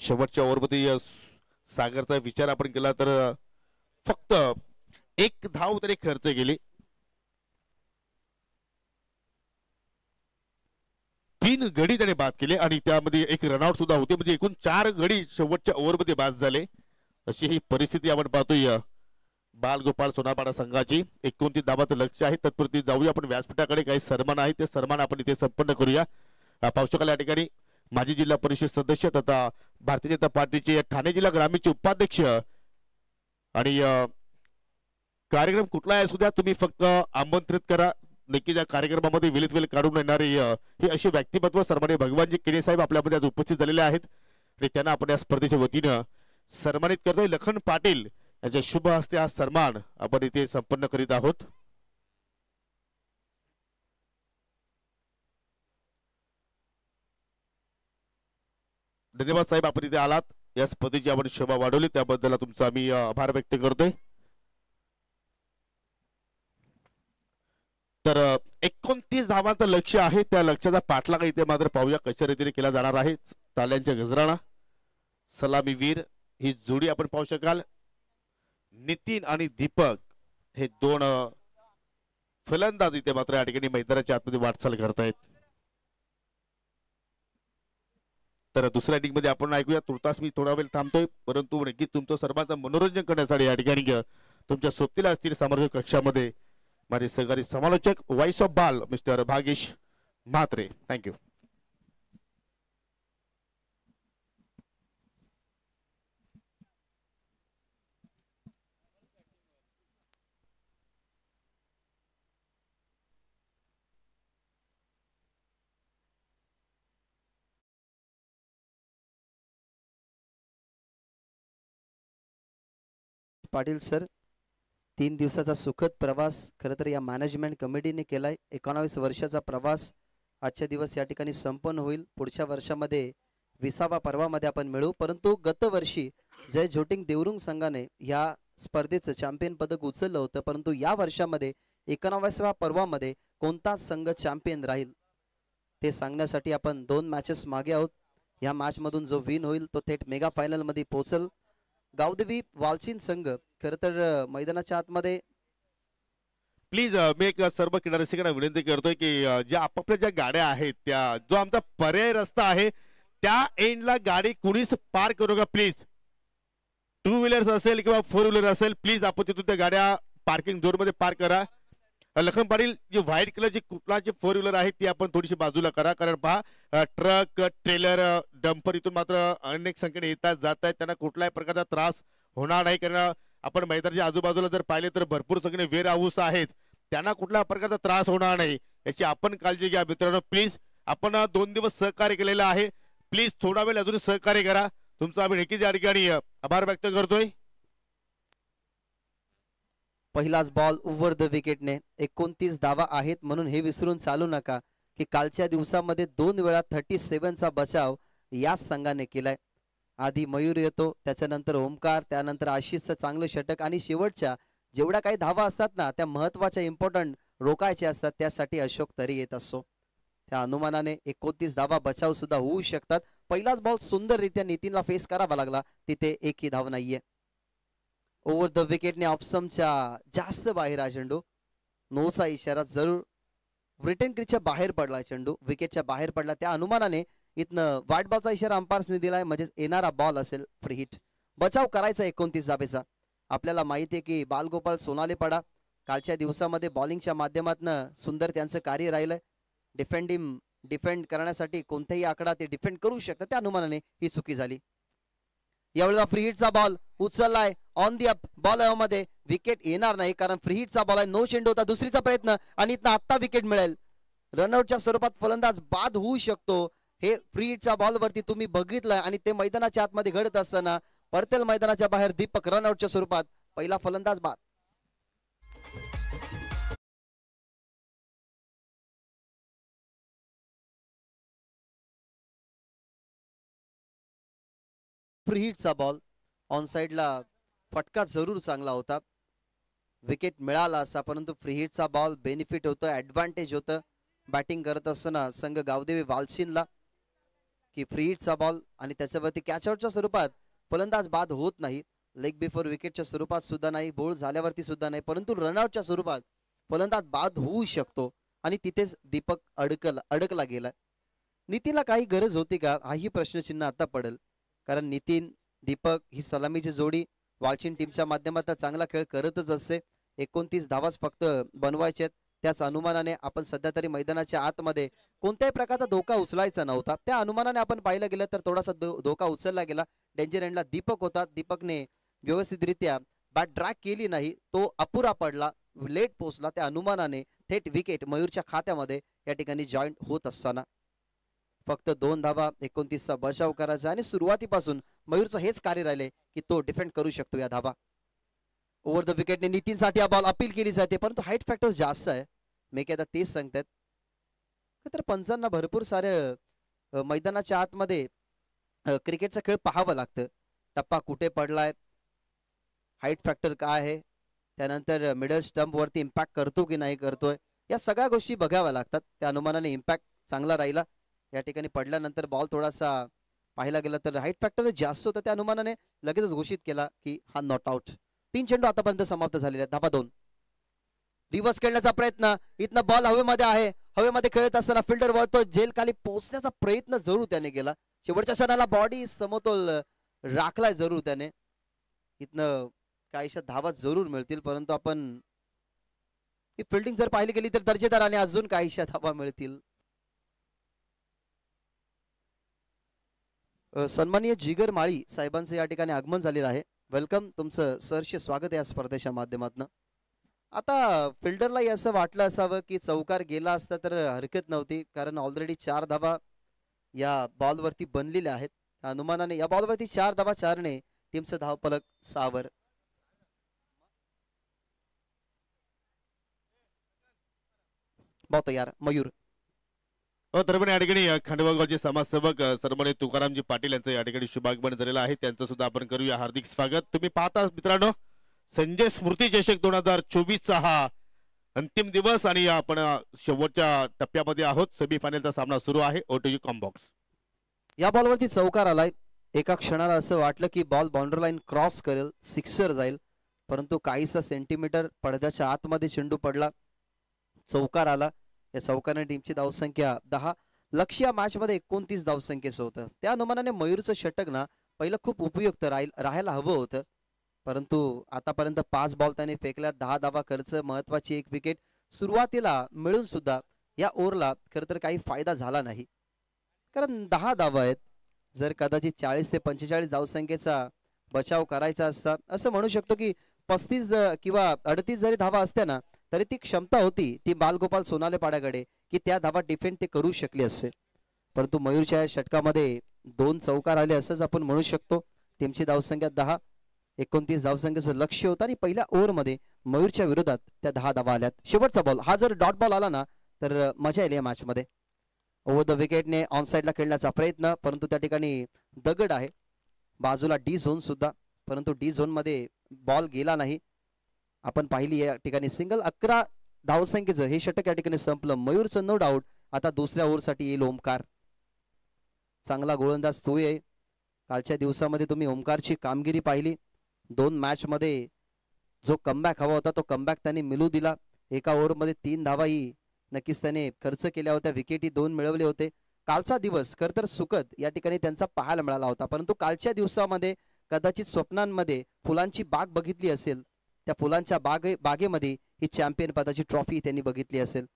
शेवटच्या ओव्हरमध्ये सागरचा विचार आपण केला तर फक्त 1 धाव तरी खर्च केली. 3 गडी त्याने बाद केले आणि त्यामध्ये 1 रनआउट सुद्धा होते, म्हणजे एकूण 4 गडी शेवटच्या ओव्हरमध्ये बाद झाले. अशी ही परिस्थिती आपण पाहतोय बालगोपाळ सोनालेपाडा संघाची. 29 धावांचं लक्ष आहे. तत्पूर्वी जाऊया आपण व्यासपीठाकडे. काही सन्मान आहे ते सन्मान आपण इथे संपन्न करूया. पाहू शकाल या ठिकाणी माजी जिल्हा परिषद सदस्य तथा भारतीय जनता पार्टीचे ठाणे जिल्हा ग्रामीणचे उपाध्यक्ष आणि कार्यक्रम कुठला आहे सुद्धा तुम्ही फक्त आमंत्रित करा. नक्की त्या कार्यक्रमामध्ये वेळेत वेळ काढून येणारे हे असे व्यक्तिमत्व सन्माननीय भगवानजी केने साहेब आपल्यामध्ये आज उपस्थित झालेले आहेत आणि त्यांना आपण या स्पर्धेच्या वतीनं सन्मानित करतोय. लखन पाटील यांच्या शुभ हस्ते हा सन्मान आपण इथे संपन्न करीत आहोत. धन्यवाद साहेब, आपण इथे आलात. या स्पर्धेची आपण शोभा वाढवली त्याबद्दल तुमचा आम्ही आभार व्यक्त करतोय. तर 29 धावांचं लक्ष आहे. त्या लक्ष्याचा पाठलाग इथे मात्र पाहूया कशा रीतीने केला जाणार आहे. ताल्यांच्या गजराणा सलामीवीर ही जोडी आपण पाहू शकाल. नितीन आणि दीपक हे दोन फलंदाज इथे मात्र या ठिकाणी मैदानाच्या आतमध्ये वाटचाल करतायत. तर दुसऱ्या इनिंग मध्ये आपण ऐकूया. तुर्तास मी थोडा वेळ थांबतोय परंतु नक्कीच तुमचं सर्वांचं मनोरंजन करण्यासाठी या ठिकाणी तुमच्या सोबतीला असतील समर्थ कक्षामध्ये माझे सहकारी समालोचक व्हॉइस ऑफ बाल mister Bhagesh Mhatre. Thank you. Patil sir, 3 दिवसाचा सुखद प्रवास खरं तर या मॅनेजमेंट कमिटीने केलाय. 19 वर्षाचा प्रवास आजच्या दिवस या ठिकाणी संपन्न होईल. पुढच्या वर्षामध्ये 20व्या पर्वामध्ये आपण मिळू. परंतु गत वर्षी जय झोटिंग देवरुंग संघाने या स्पर्धेचं चॅम्पियन पदक उचललं होतं, परंतु या वर्षामध्ये 19व्या पर्वामध्ये कोणता संघ चॅम्पियन राहील ते सांगण्यासाठी आपण 2 मॅचेस मागे आहोत. या मॅच मधून जो विन होईल तो थेट मेगा फायनल मध्ये पोहोचेल. गावदेवी वालचिन संघ खरं तर मैदानाच्या आतमध्ये प्लीज मी एक सर्व क्रीडा रसिकांना विनंती करतोय की ज्या आपापल्या ज्या गाड्या आहेत त्या जो आमचा पर्याय रस्ता आहे त्या एंडला गाडी कुणीच पार करू नका प्लीज. 2 व्हीलर्स असेल किंवा 4 व्हीलर असेल प्लीज आपण तिथून त्या गाड्या पार्किंग झोन मध्ये पार्क करा. लखन पाटील जी व्हाईट कलरची कुठलाची 4 व्हीलर आहे ती आपण थोडीशी बाजूला करा. कारण पहा ट्रक ट्रेलर डंपर इथून मात्र अनेक संख्येने येतात जात आहेत. त्यांना कुठल्याही प्रकारचा त्रास होणार नाही. कारण आपण मैदानाच्या आजूबाजूला जर पाहिले तर भरपूर सगळे वेअर हाऊस आहेत. त्यांना कुठल्या प्रकारचा त्रास होणार नाही याची आपण काळजी घ्या मित्रांनो. प्लीज आपण 2 दिवस सहकार्य केलेलं आहे. प्लीज थोडा वेळ अजून सहकार्य करा. तुमचा आम्ही नक्कीच या ठिकाणी आभार व्यक्त करतोय. पहिलाच बॉल ओव्हर द विकेटने. 29 धावा आहेत म्हणून हे विसरून चालू नका की कालच्या दिवसामध्ये 2 वेळा 37चा बचाव याच संघाने केलाय. आधी मयूर येतो, त्याच्यानंतर ओमकार, त्यानंतर आशिषचं चांगलं षटक आणि शेवटच्या जेवढ्या काही धावा असतात ना त्या महत्वाच्या इम्पॉर्टंट रोकायचे असतात त्यासाठी अशोक तरी येत असतो. त्या अनुमानाने 29 धावा बचाव सुद्धा होऊ शकतात. पहिलाच बॉल सुंदररित्या नितीनला फेस करावा लागला, तिथे एकही धाव नाहीये. ओव्हर द विकेटने ऑप्शनच्या जास्त बाहेर हा चेंडू. नोचा इशारा जरूर. रिटर्न क्रीजच्या बाहेर पडला चेंडू, विकेटच्या बाहेर पडला. त्या अनुमानाने इथनं वाईट बॉलचा इशारा अंपायर्सने दिलाय म्हणजे येणारा बॉल असेल फ्री हिट. बचाव करायचा 29 धावेचा. आपल्याला माहिती आहे की बालगोपाल सोनालेपाडा कालच्या दिवसामध्ये बॉलिंगच्या माध्यमातून सुंदर त्यांचं कार्य राहिलंय. डिफेंड करण्यासाठी कोणताही आकडा ते डिफेंड करू शकतात. त्या अनुमानाने ही चुकी झाली. यावेळेला फ्री हिटचा बॉल उचललाय ऑन दी अप. बॉल मध्ये विकेट येणार नाही कारण फ्री हिटचा बॉल आहे. नो चेंडू होता. दुसरीचा प्रयत्न आणि इथं आत्ता विकेट मिळेल. रनआउटच्या स्वरूपात फलंदाज बाद होऊ शकतो. हे फ्री हिटच्या बॉल वरती तुम्ही बघितलंय आणि ते मैदानाच्या आतमध्ये घडत असताना परतेल मैदानाच्या बाहेर दीपक रनआउटच्या स्वरूपात पहिला फलंदाज बाद. फ्री हिटचा बॉल ऑन साइडला फटका जरूर चांगला होता. विकेट मिळाला असा परंतु फ्री हिटचा बॉल बेनिफिट होतं, ऍडव्हान्टेज होतं बॅटिंग करत असताना संघ गावदेवी वालशिनला की फ्री हिटचा बॉल आणि त्याच्यावरती कॅचआउटच्या स्वरूपात फलंदाज बाद होत नाही. लेग बिफोर विकेटच्या स्वरूपात सुद्धा नाही, बोल्ड झाल्यावरती सुद्धा नाही, परंतु रनआउटच्या स्वरूपात फलंदाज बाद होऊ शकतो आणि तिथेच दीपक अडकला गेला. नितीनला काही गरज होती का हाही प्रश्नचिन्ह आता पडेल. कारण नितीन दीपक ही सलामीची जोडी वालचिन टीमच्या माध्यमातून चांगला खेळ करतच असते. 29 धावाच फक्त बनवायचे. त्याच अनुमानाने आपण सध्या तरी मैदानाच्या आतमध्ये कोणत्याही प्रकारचा धोका उचलायचा नव्हता. त्या अनुमानाने आपण पाहिलं गेलं तर थोडासा धोका उचलला गेला. डेंजर एंडला दीपक होता. दीपकने व्यवस्थितरित्या बॅट ड्रॅग केली नाही, तो अपुरा पडला, लेट पोहोचला. त्या अनुमानाने थेट विकेट मयूरच्या खात्यामध्ये या ठिकाणी जॉईंट होत असताना फक्त 2 धावा 29चा बचाव करायचा आणि सुरुवातीपासून मयूरचं हेच कार्य राहिले की तो डिफेंड करू शकतो या धावा. ओव्हर द विकेटने नितीनसाठी हा बॉल अपील केली जाते परंतु हाईट फॅक्टर जास्त आहे. मी काय आता तेच सांगतात तर पंचांना भरपूर सारे मैदानाच्या आतमध्ये क्रिकेटचा खेळ पाहावं लागतं. टप्पा कुठे पडलाय, हाईट फॅक्टर काय आहे, त्यानंतर मिडल स्टंप वरती इम्पॅक्ट करतो की नाही करतोय, या सगळ्या गोष्टी बघाव्या लागतात. त्या अनुमानाने इम्पॅक्ट चांगला राहिला. या ठिकाणी पडल्यानंतर बॉल थोडासा पाहायला गेला तर हाईट फॅक्टर जास्त होतं, त्या अनुमानाने लगेचच घोषित केला की हा नॉट आउट. 3 चेंडू आतापर्यंत समाप्त झालेले आहेत. धाबा 2. रिव्हर्स खेळण्याचा प्रयत्न, इथनं बॉल हवेमध्ये आहे. हवेमध्ये खेळत असताना फिल्डर वळतो, जेल खाली पोहोचण्याचा प्रयत्न जरूर त्याने केला. शेवटच्या क्षणाला बॉडी समतोल राखलाय जरूर त्याने. इथनं काहीशा धावा जरूर मिळतील, परंतु आपण ही फिल्डिंग जर पाहिली गेली तर दर्जेदार आणि अजून काहीशा धावा मिळतील. सन्माननीय जिगर माळी साहेबांचं या ठिकाणी आगमन झालेलं आहे. वेलकम, तुमचं सहर्ष स्वागत आहे या स्पर्धेच्या माध्यमातून. आता फिल्डरला असं वाटलं असावं की चौकार गेला असता तर हरकत नव्हती, कारण ऑलरेडी 4 धावा या बॉलवरती बनलेल्या आहेत. अनुमानाने या बॉलवरती 4 धावा 4ने टीमचं धावफलक 6 वर. बहुत यार मयूर. दरम्यान या ठिकाणी खंडोबाचे समाजसेवक सन्माननीय तुकारामजी पाटील यांचं या ठिकाणी शुभागमन झालेलं आहे. त्यांचं सुद्धा आपण करूया हार्दिक स्वागत. तुम्ही पाहता मित्रांनो, संजय स्मृती चषक 2024चा हा अंतिम दिवस आणि आपण शेवटच्या टप्प्यामध्ये आहोत. सेमीफायनलचा सामना सुरू आहे. ओटीयू कॉम्बॉक्स. या बॉलवरती चौकार आलाय. एका क्षणाला असं वाटलं की बॉल बाउंड्री लाईन क्रॉस करेल, सिक्सर जाईल, परंतु काहीसा सेंटीमीटर पडद्याच्या आतमध्ये चेंडू पडला, चौकार आला. या चौकाने टीमची धावसंख्या 10. लक्ष्य या मॅच मध्ये 29 धावसंख्येचं होतं. त्या अनुमानाने मयूरचं षटक ना पहिलं खूप उपयुक्त राहायला हवं होतं, परंतु आतापर्यंत 5 बॉल त्याने फेकल्या, 10 धावा खर्च, महत्वाची 1 विकेट सुरुवातीला मिळून सुद्धा या ओव्हरला खरं तर काही फायदा झाला नाही, कारण 10 धावा आहेत. जर कदाचित 40 ते 45 धावसंख्येचा बचाव करायचा असता, असं म्हणू शकतो की 35 किंवा 38 जरी धावा असत्या ना तरी ती क्षमता होती ती बालगोपाल सोनाले पाड्याकडे की त्या धावा डिफेंड ते करू शकले असते. परंतु मयूरच्या षटकामध्ये 2 चौकार आले असंच आपण म्हणू शकतो. टीमची धावसंख्या 10, 29 धावसंख्येचं लक्ष्य होतं आणि पहिल्या ओव्हरमध्ये मयूरच्या विरोधात त्या 10 धावा आल्यात. शेवटचा बॉल हा जर डॉट बॉल आला ना तर मजा येईल या मॅच मध्ये. ओव्हर द विकेटने ऑन साइडला खेळण्याचा प्रयत्न, परंतु त्या ठिकाणी दगड आहे, बाजूला डी झोन सुद्धा, परंतु डी झोन मध्ये बॉल गेला नाही. आपण पाहिली या ठिकाणी सिंगल. 11 धावसंख्येचं हे षटक या ठिकाणी संपलं. मयूरचं नो डाऊट. आता दुसऱ्या ओव्हरसाठी येईल ओमकार. चांगला गोलंदाज तो आहे. कालच्या दिवसामध्ये तुम्ही ओमकारची कामगिरी पाहिली. 2 मॅच मध्ये जो कमबॅक हवा होता तो कमबॅक त्याने मिळू दिला. एका ओव्हरमध्ये 3 धावाही नक्कीच त्याने खर्च केल्या होत्या, विकेटही 2 मिळवले होते. कालचा दिवस खर तर सुखद या ठिकाणी त्यांचा पाहायला मिळाला होता, परंतु कालच्या दिवसामध्ये कदाचित स्वप्नांमध्ये फुलांची बाग बघितली असेल, त्या फुलांच्या बागेमध्ये ही चॅम्पियन पदाची ट्रॉफी त्यांनी बघितली असेल.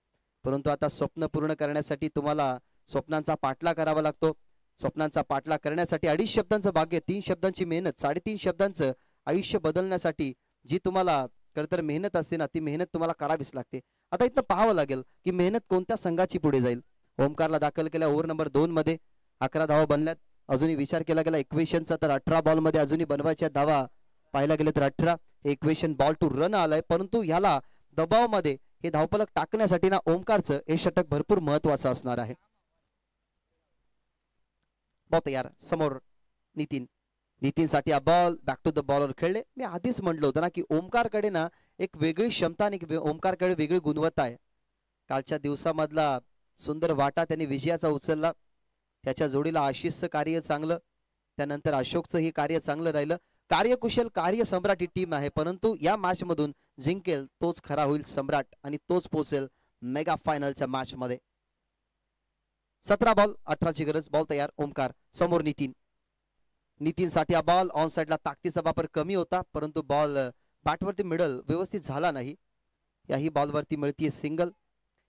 परंतु आता स्वप्न पूर्ण करण्यासाठी तुम्हाला स्वप्नांचा पाठलाग करावा लागतो. स्वप्नांचा पाठलाग करण्यासाठी 2.5 शब्दांचं भाग्य, 3 शब्दांची मेहनत, 3.5 शब्दांचं आयुष्य बदलण्यासाठी जी तुम्हाला खरं तर मेहनत असते ना ती मेहनत तुम्हाला करावीच लागते. आता इथं पाहावं लागेल की मेहनत कोणत्या संघाची पुढे जाईल. ओमकारला दाखल केल्या ओव्हर नंबर 2 मध्ये 11 धावा बनल्यात. अजूनही विचार केला गेला इक्वेशनचा तर 18 बॉल मध्ये अजूनही बनवायच्या धावा पाहायला गेले तर 18. इक्वेशन बॉल टू रन आलाय, परंतु ह्याला दबावामध्ये हे धावफलक टाकण्यासाठी ना ओमकारचं हे षटक भरपूर महत्वाचं असणार आहे. बहुत यार समोर नितीन साठी हा ball back to the bowler खेळले. मी आधीच म्हटलं होतं ना की ओमकारकडे ना एक वेगळी क्षमता आणि ओमकारकडे वेगळी गुणवत्ता आहे. कालच्या दिवसामधला सुंदर वाटा त्यांनी विजयाचा उचलला. त्याच्या जोडीला आशिषचं कार्य चांगलं, त्यानंतर अशोकचं ही कार्य चांगलं राहिलं. कार्यकुशल कार्यसम्राट ही टीम आहे, परंतु या मॅच मधून जिंकेल तोच खरा होईल सम्राट आणि तोच पोहोचेल मेगा फायनलच्या मॅच मध्ये. 17 बॉल 18ची गरज. बॉल तयार. ओमकार समोर नितीन साठी हा बॉल ऑन साइडला ताकदीचा वापर कमी होता, परंतु बॉल बॅटवरती मिडल व्यवस्थित झाला नाही. याही बॉलवरती मिळतीये सिंगल.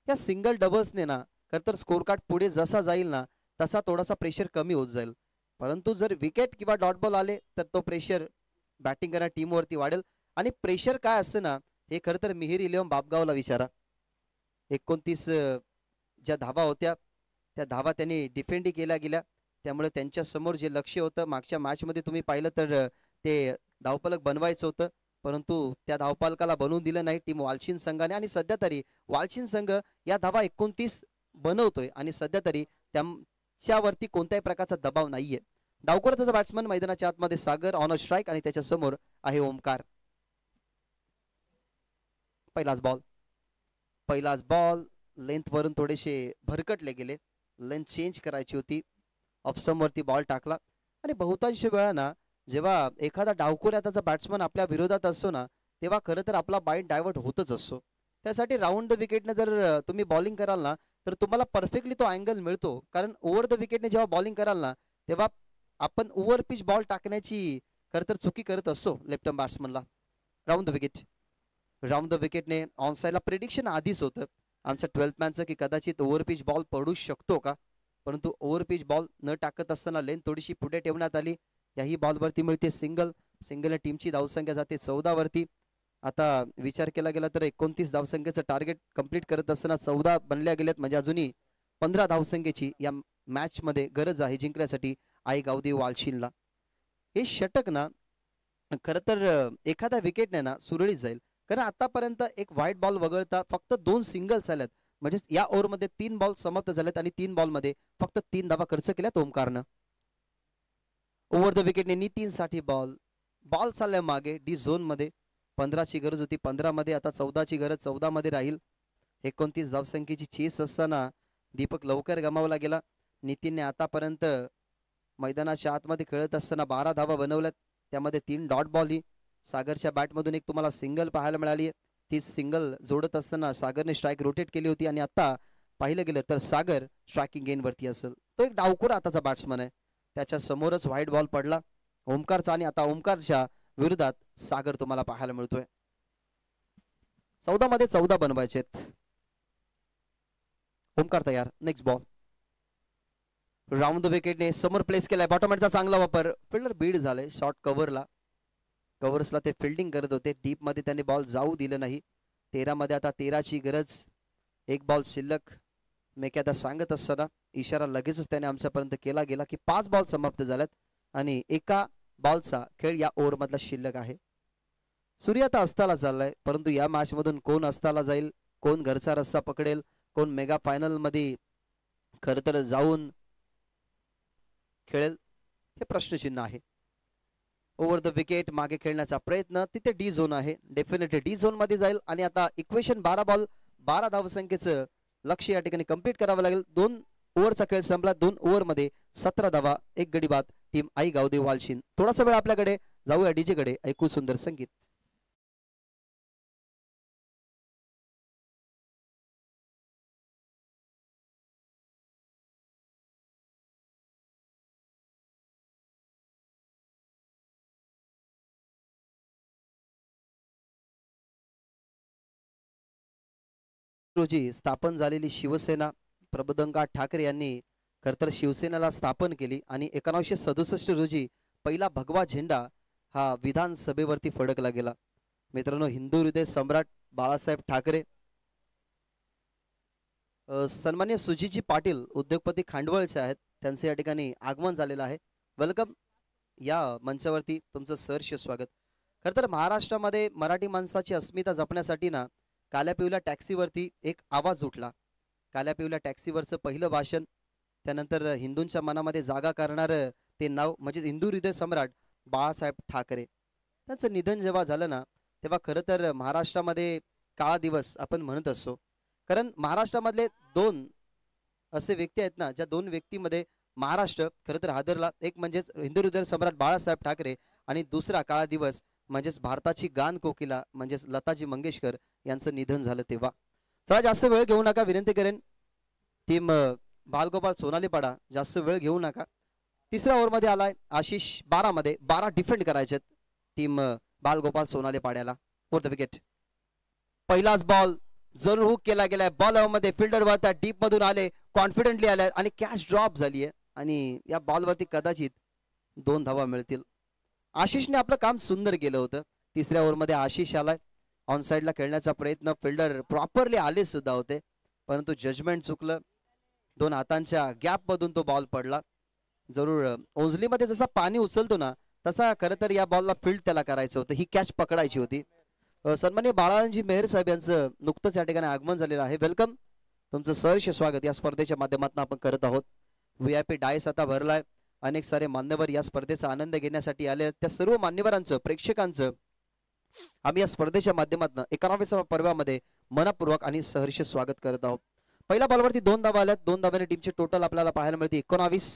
या सिंगल डबल्सने ना खर तर स्कोर कार्ड पुढे जसा जाईल ना तसा थोडासा प्रेशर कमी होत जाईल, परंतु जर विकेट किंवा डॉट बॉल आले तर तो प्रेशर बॅटिंग करणाऱ्या टीमवरती वाढेल. आणि प्रेशर काय असतं ना हे खरं तर मिहिर 11 बापगावला विचारा. 29 ज्या धावा होत्या त्या धावा त्यांनी डिफेंडही केल्या गेल्या, त्यामुळे त्यांच्या समोर जे लक्ष्य होतं मागच्या मॅच मध्ये तुम्ही पाहिलं तर ते धावफलक बनवायचं होतं, परंतु त्या धावपालकाला बनवून दिलं नाही टीम वालशिन संघाने. आणि सध्या तरी वालशिन संघ या धावा 29 बनवतोय आणि सध्या तरी त्याच्यावरती कोणत्याही प्रकारचा दबाव नाहीये. डावखोराचा बॅट्समन मैदानाच्या आतमध्ये सागर ऑन अ स्ट्राईक आणि त्याच्या समोर आहे ओमकार. पहिलाच बॉल लेंथ वरून थोडेसे भरकटले गेले. लेंथ चेंज करायची होती. ऑफसम वरती बॉल टाकला आणि बहुतांश वेळा ना जेव्हा एखादा डावखोऱ्याचा बॅट्समन आपल्या विरोधात असतो ना तेव्हा खरं तर आपला माइंड डायव्हर्ट होतच असतो. त्यासाठी राऊंड द विकेटने जर तुम्ही बॉलिंग कराल ना तर तुम्हाला परफेक्टली तो अँगल मिळतो. कारण ओव्हर द विकेटने जेव्हा बॉलिंग कराल ना तेव्हा आपण ओव्हर पिच बॉल टाकण्याची खरं तर चुकी करत असतो लेफ्ट आर्म बॅट्समनला. राऊंड द विकेटने ऑन साईडला प्रिडिक्शन आधीच होतं आमच्या 12th मॅनचं की कदाचित ओव्हर पिच बॉल पडू शकतो का, परंतु ओव्हर पिच बॉल न टाकत असताना लेंथ थोडीशी पुढे ठेवण्यात आली. याही बॉलवरती मिळते सिंगल टीमची धावसंख्या जाते 14 वरती. आता विचार केला गेला तर 29 धावसंख्येचं टार्गेट कंप्लीट करत असताना 14 बनल्या गेलेत म्हणजे अजूनही 15 धावसंख्येची या मॅच मध्ये गरज आहे जिंकण्यासाठी आई गावदी वालशीनला. हे षटक ना खरं तर एखाद्या विकेटने ना सुरळीत जाईल. कारण आतापर्यंत एक व्हाईट बॉल वगळता फक्त 2 सिंगल्स आल्यात. म्हणजे या ओव्हरमध्ये 3 बॉल समाप्त झालेत आणि 3 बॉलमध्ये फक्त 3 धावा खर्च केल्यात ओमकारनं. ओव्हर द विकेटने नितीन साठी बॉल चाललाय मागे डी झोन मध्ये. 15ची गरज होती 15 मध्ये, आता 14ची गरज 14 मध्ये राहील. 29 धावसंख्येची चेस असताना दीपक लवकर गमावला गेला. नितीनने आतापर्यंत मैदानाच्या आतमध्ये खेळत असताना 12 धावा बनवल्यात. त्यामध्ये 3 डॉट बॉल ही सागरच्या बॅटमधून एक तुम्हाला सिंगल पाहायला मिळाली. ती सिंगल जोडत असताना सागरने स्ट्राईक रोटेट केली होती आणि आता पाहिलं गेलं तर सागर स्ट्रायकिंग गेन वरती असेल. तो एक डावखोरा आताचा बॅट्समन आहे. त्याच्या समोरच व्हाईट बॉल पडला ओमकारचा आणि आता ओमकारच्या विरोधात सागर तुम्हाला पाहायला मिळतोय. 14 मध्ये 14 बनवायचेत. ओमकार तयार. नेक्स्ट बॉल राऊंड द विकेटने समोर प्लेस केलाय. बॉटमचा चांगला वापर. फिल्डर बीड झाले शॉर्ट कव्हर्सला ते फिल्डिंग करत होते. डीप मध्ये त्यांनी बॉल जाऊ दिलं नाही. 13 मध्ये आता 13ची गरज. एक बॉल शिल्लक. मेक्यादा सांगत असताना इशारा लगेचच त्याने आमच्यापर्यंत केला गेला की 5 बॉल समाप्त झाल्यात आणि एका बॉलचा खेळ या ओव्हर मधला शिल्लक आहे. सूर्य आता अस्ताला चाललाय, परंतु या मॅच मधून कोण अस्ताला जाईल, कोण घरचा रस्ता पकडेल, कोण मेगा फायनल मध्ये खर तर जाऊन खेळेल हे प्रश्नचिन्ह आहे. ओव्हर द विकेट मागे खेळण्याचा प्रयत्न. तिथे डी झोन आहे. डेफिनेटली डी झोन मध्ये जाईल आणि आता इक्वेशन 12 बॉल 12 धावसंख्येचं लक्ष्य या ठिकाणी कंप्लीट करावं लागेल. 2 ओव्हरचा खेळ संपला. 2 ओव्हर मध्ये 17 धावा, 1 गडी बाद. टीम आई गावदेव वालशीन. थोडासा वेळ आपल्याकडे जाऊया डीजे कडे, ऐकू सुंदर संगीत. रोजी स्थापन झालेली शिवसेना प्रबोधनकार ठाकरे यांनी खरतर शिवसेनेला स्थापन केली आणि 1967 रोजी पहिला भगवा झेंडा हा विधानसभेवरती फडकला गेला. मित्रांनो, हिंदू हृदय सम्राट बाळासाहेब ठाकरे, सन्मान्य सुजीजी पाटील उद्योगपती खांडवळचे आहेत, त्यांचे या ठिकाणी आगमन झालेलं आहे. वेलकम. या मंचावरती तुमचं सहर्ष स्वागत. खरतर महाराष्ट्रामध्ये मराठी माणसाची अस्मिता जपण्यासाठी ना काल्या पिवल्या टॅक्सीवरती एक आवाज उठला. काल्या पिवल्या टॅक्सीवरचं पहिलं भाषण, त्यानंतर हिंदूंच्या मनामध्ये जागा करणारं ते नाव म्हणजे हिंदू हृदय सम्राट बाळासाहेब ठाकरे. त्यांचं निधन जेव्हा झालं ना तेव्हा खरं तर महाराष्ट्रामध्ये काळा दिवस आपण म्हणत असतो. कारण महाराष्ट्रामधले 2 असे व्यक्ती आहेत ना, ज्या 2 व्यक्तीमध्ये महाराष्ट्र खरं तर हादरला. एक म्हणजेच हिंदू हृदय सम्राट बाळासाहेब ठाकरे आणि दुसरा काळा दिवस म्हणजेच भारताची गान कोकिला म्हणजेच लताजी मंगेशकर यांचं निधन झालं तेव्हा. चला जास्त वेळ घेऊ नका, विनंती करेन टीम बालगोपाल सोनालीपाडा, जास्त वेळ घेऊ नका. तिसऱ्या ओव्हरमध्ये आलाय आशिष. 12 मध्ये 12 डिफेंड करायचे टीम बालगोपाल सोनालीपाड्याला. For the wicket. पहिलाच बॉल जरूर हुक केला गेलाय. बॉल मध्ये फिल्डर वरती डीप मधून आले, कॉन्फिडेंटली आले आणि कॅच ड्रॉप झाली आहे आणि या बॉलवरती कदाचित 2 धावा मिळतील. आशिषने आपलं काम सुंदर केलं होतं. तिसऱ्या ओव्हरमध्ये आशिष आलाय. ऑन साईडला खेळण्याचा प्रयत्न, फिल्डर प्रॉपरली आले सुद्धा होते, परंतु जजमेंट चुकलं. 2 हातांच्या गॅप मधून तो बॉल पडला. जरूर ओंजलीमध्ये जसा पाणी उचलतो ना तसा खरं तर या बॉलला फील्ड त्याला करायचं होतं, ही कॅच पकडायची होती. सन्माननीय बाळाजी मेहर साहेब यांचं नुकतंच या ठिकाणी आगमन झालेलं आहे. वेलकम. तुमचं सहर्ष स्वागत या स्पर्धेच्या माध्यमातून आपण करत आहोत. VIP डायस आता भरलाय अनेक सारे मान्यवर या स्पर्धेचा आनंद घेण्यासाठी आले. त्या सर्व मान्यवरांचं, प्रेक्षकांचं आम्ही या स्पर्धेच्या माध्यमातून 11व्या पर्वामध्ये मनपूर्वक आणि सहर्ष स्वागत करत आहोत. पहिल्या बॉलवरती 2 धावा आल्यात. 2 धाव्याने टीमची टोटल आपल्याला पाहायला मिळते 19.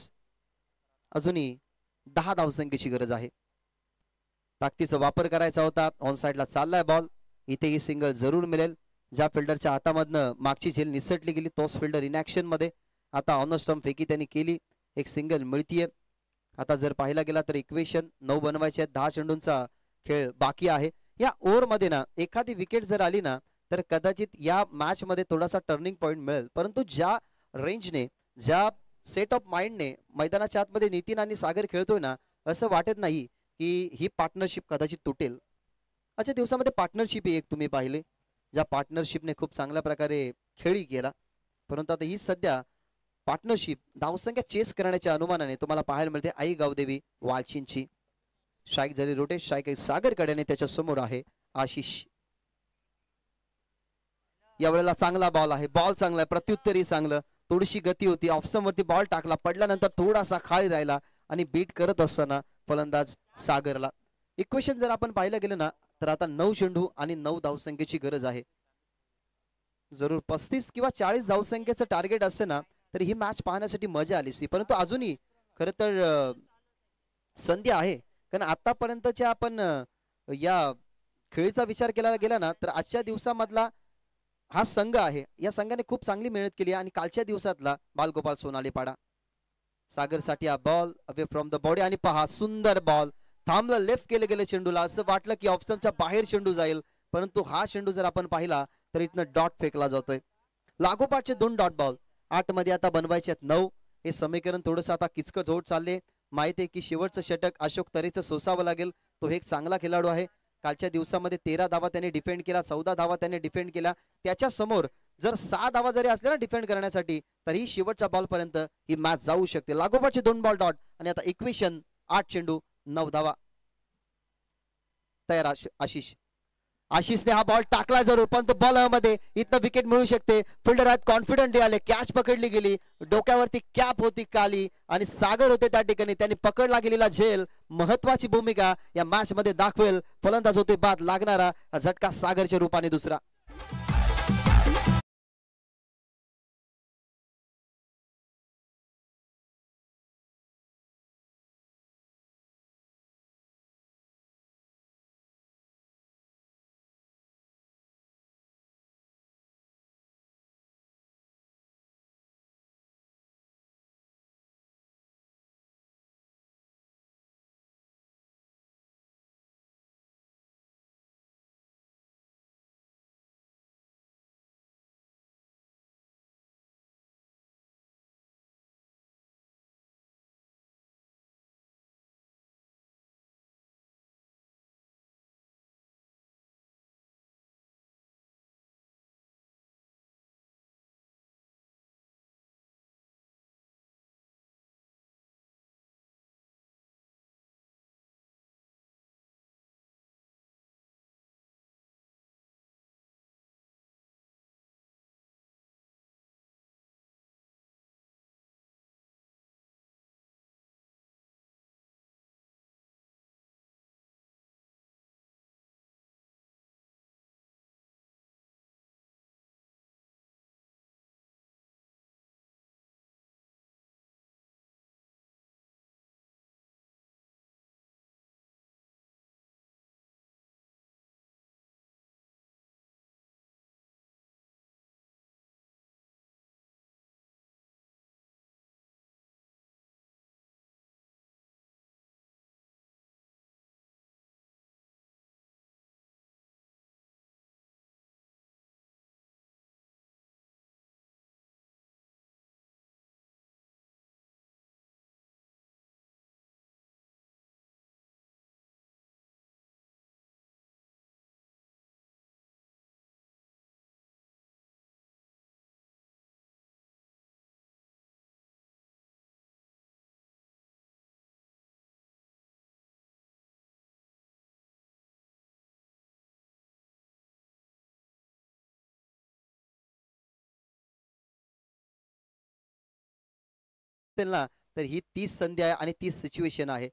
अजूनही 10 धावसंख्येची गरज आहे. ताकदीचा वापर करायचा होता. ऑन साइडला चाललाय बॉल. इथेही सिंगल जरूर मिळेल. ज्या फिल्डरच्या हातामधनं मागची झेल निसटली गेली तोच फिल्डर इन ऍक्शन मध्ये. आता ऑन स्टंप फेकी त्यांनी केली. एक सिंगल मिळतीये. आता जर पाहिला गेला तर इक्वेशन 9 बनवायचे आहेत. 10 चेंडूंचा खेळ बाकी आहे. या ओव्हर मध्ये ना एखादी विकेट जर आली ना तर कदाचित या मॅच मध्ये थोडासा टर्निंग पॉइंट मिळेल. परंतु ज्या रेंजने, ज्या सेट ऑफ माइंडने मैदानाच्या आतमध्ये नितीन आणि सागर खेळतोय ना, असं वाटत नाही की ही पार्टनरशिप कदाचित तुटेल. आजच्या दिवसामध्ये पार्टनरशिप एक तुम्ही पाहिले, ज्या पार्टनरशिपने खूप चांगल्या प्रकारे खेळी केला. परंतु आता ही सध्या पार्टनरशिप धावसंख्या चेस करण्याच्या अनुमानाने तुम्हाला पाहायला मिळते आई गावदेवी वालचिंची. स्ट्राईक झाली रोटेट. स्ट्राईक आहे सागरकडे आणि त्याच्या समोर आहे आशिष. यावेळेला चांगला बॉल आहे. बॉल चांगला आहे. प्रत्युत्तरी चांगलं. थोडीशी गती होती. ऑफस्टंप वरती बॉल टाकला. पडल्यानंतर थोडासा खाली राहिला आणि बीट करत असताना फलंदाज सागरला. इक्वेशन जर आपण पाहिलं गेलं ना तर आता 9 चेंडू आणि 9 धावसंख्येची गरज आहे. जरूर 35 किंवा 40 धावसंख्येचं टार्गेट असते ना तर ही मॅच पाहण्यासाठी मजा आली असती. परंतु अजूनही खरं तर संधी आहे. कारण आतापर्यंतच्या आपण या खेळीचा विचार केला गेला ना तर आजच्या दिवसामधला हा संघ आहे. या संघाने खूप चांगली मेहनत केली आणि कालच्या दिवसातला बालगोपाल सोनालीपाडा. सागरसाठी हा ball away from the body आणि पहा सुंदर बॉल. थांबलं लेफ्ट केले गेले चेंडूला. असं वाटलं की ऑफस्टंपच्या बाहेर चेंडू जाईल. परंतु हा चेंडू जर आपण पाहिला तर इथनं डॉट फेकला जातोय. लागोपाठचे 2 डॉट बॉल. 8 मध्ये आता बनवायचे आहेत 9. हे समीकरण थोडंसं आता किचकट होत चालले. माहिती आहे की शेवटचं षटक अशोक तरेचं सोसावं लागेल. तो एक चांगला खेळाडू आहे. कालच्या दिवसामध्ये 13 धावा त्याने डिफेंड केला. 14 धावा त्याने डिफेंड केला. त्याच्या समोर जर 6 धावा जरी असल्या ना डिफेंड करण्यासाठी तरी शेवटच्या बॉल पर्यंत ही मॅच जाऊ शकते. लागोपाठचे 2 बॉल डॉट आणि आता इक्वेशन 8 चेंडू 9 धावा तयार. आशिषने हा बॉल टाकला जरूर पण तो बॉल मध्ये इथं विकेट मिळू शकते. फिल्डर आहेत कॉन्फिडंट आले. कॅच पकडली गेली. डोक्यावरती कॅप होती काली आणि सागर होते त्या ठिकाणी. त्यांनी पकडला गेलेला झेल महत्वाची भूमिका या मॅच मध्ये दाखवेल. फलंदाज होते बाद लागणारा झटका सागरच्या रूपाने दुसरा. ना तर ही 30 संधी आहे आणि 30 सिच्युएशन आहे.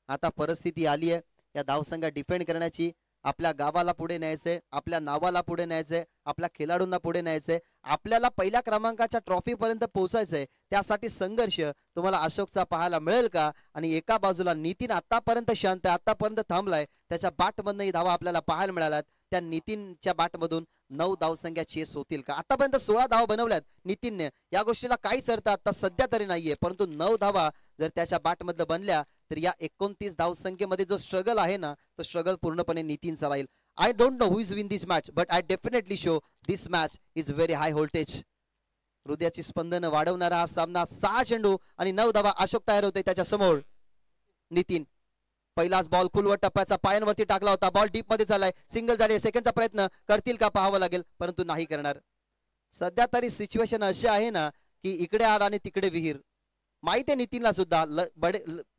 आता परिस्थिती आली आहे या धावसंघा डिफेंड करण्याची. आपल्या गावाला पुढे न्यायचंय, आपल्या नावाला पुढे न्यायचंय, आपल्या खेळाडूंना पुढे न्यायचंय, आपल्याला पहिल्या क्रमांकाच्या ट्रॉफी पर्यंत पोहोचायचंय. त्यासाठी संघर्ष तुम्हाला अशोकचा पाहायला मिळेल का? आणि एका बाजूला नितीन आतापर्यंत शांत आहे, आतापर्यंत थांबलाय, त्याच्या बॅटमधनही धावा आपल्याला पाहायला मिळाल्यात. त्या नितीनच्या बॅटमधून 9 धावसंख्या चेस होतील का? आतापर्यंत 16 धावा बनवल्यात नितीनने, या गोष्टीला काहीच अर्थ आता सध्या तरी नाहीये, परंतु 9 धावा जर त्याच्या बॅटमधलं बनल्या तर या 29 धावसंख्येमध्ये जो स्ट्रगल आहे ना, तो स्ट्रगल पूर्णपणे नितीनचा राहील. I don't know who is win this match, but I definitely show this match is very high voltage. हृदयाची स्पंदन वाढवणारा हा सामना. 6 चेंडू आणि 9 धावा. अशोक तयार होते त्याच्या समोर. नितीन पहिलाच बॉल खुलवट टप्प्याचा पायांवरती टाकला होता, बॉल डीप मध्ये चाललाय, सिंगल झाले, सेकंडचा प्रयत्न करतील का पाहावं लागेल, परंतु नाही करणार. सध्या तरी सिच्युएशन अशी आहे ना की इकडे आड आणि तिकडे विहीर. माहिती आहे नितीनला सुद्धा,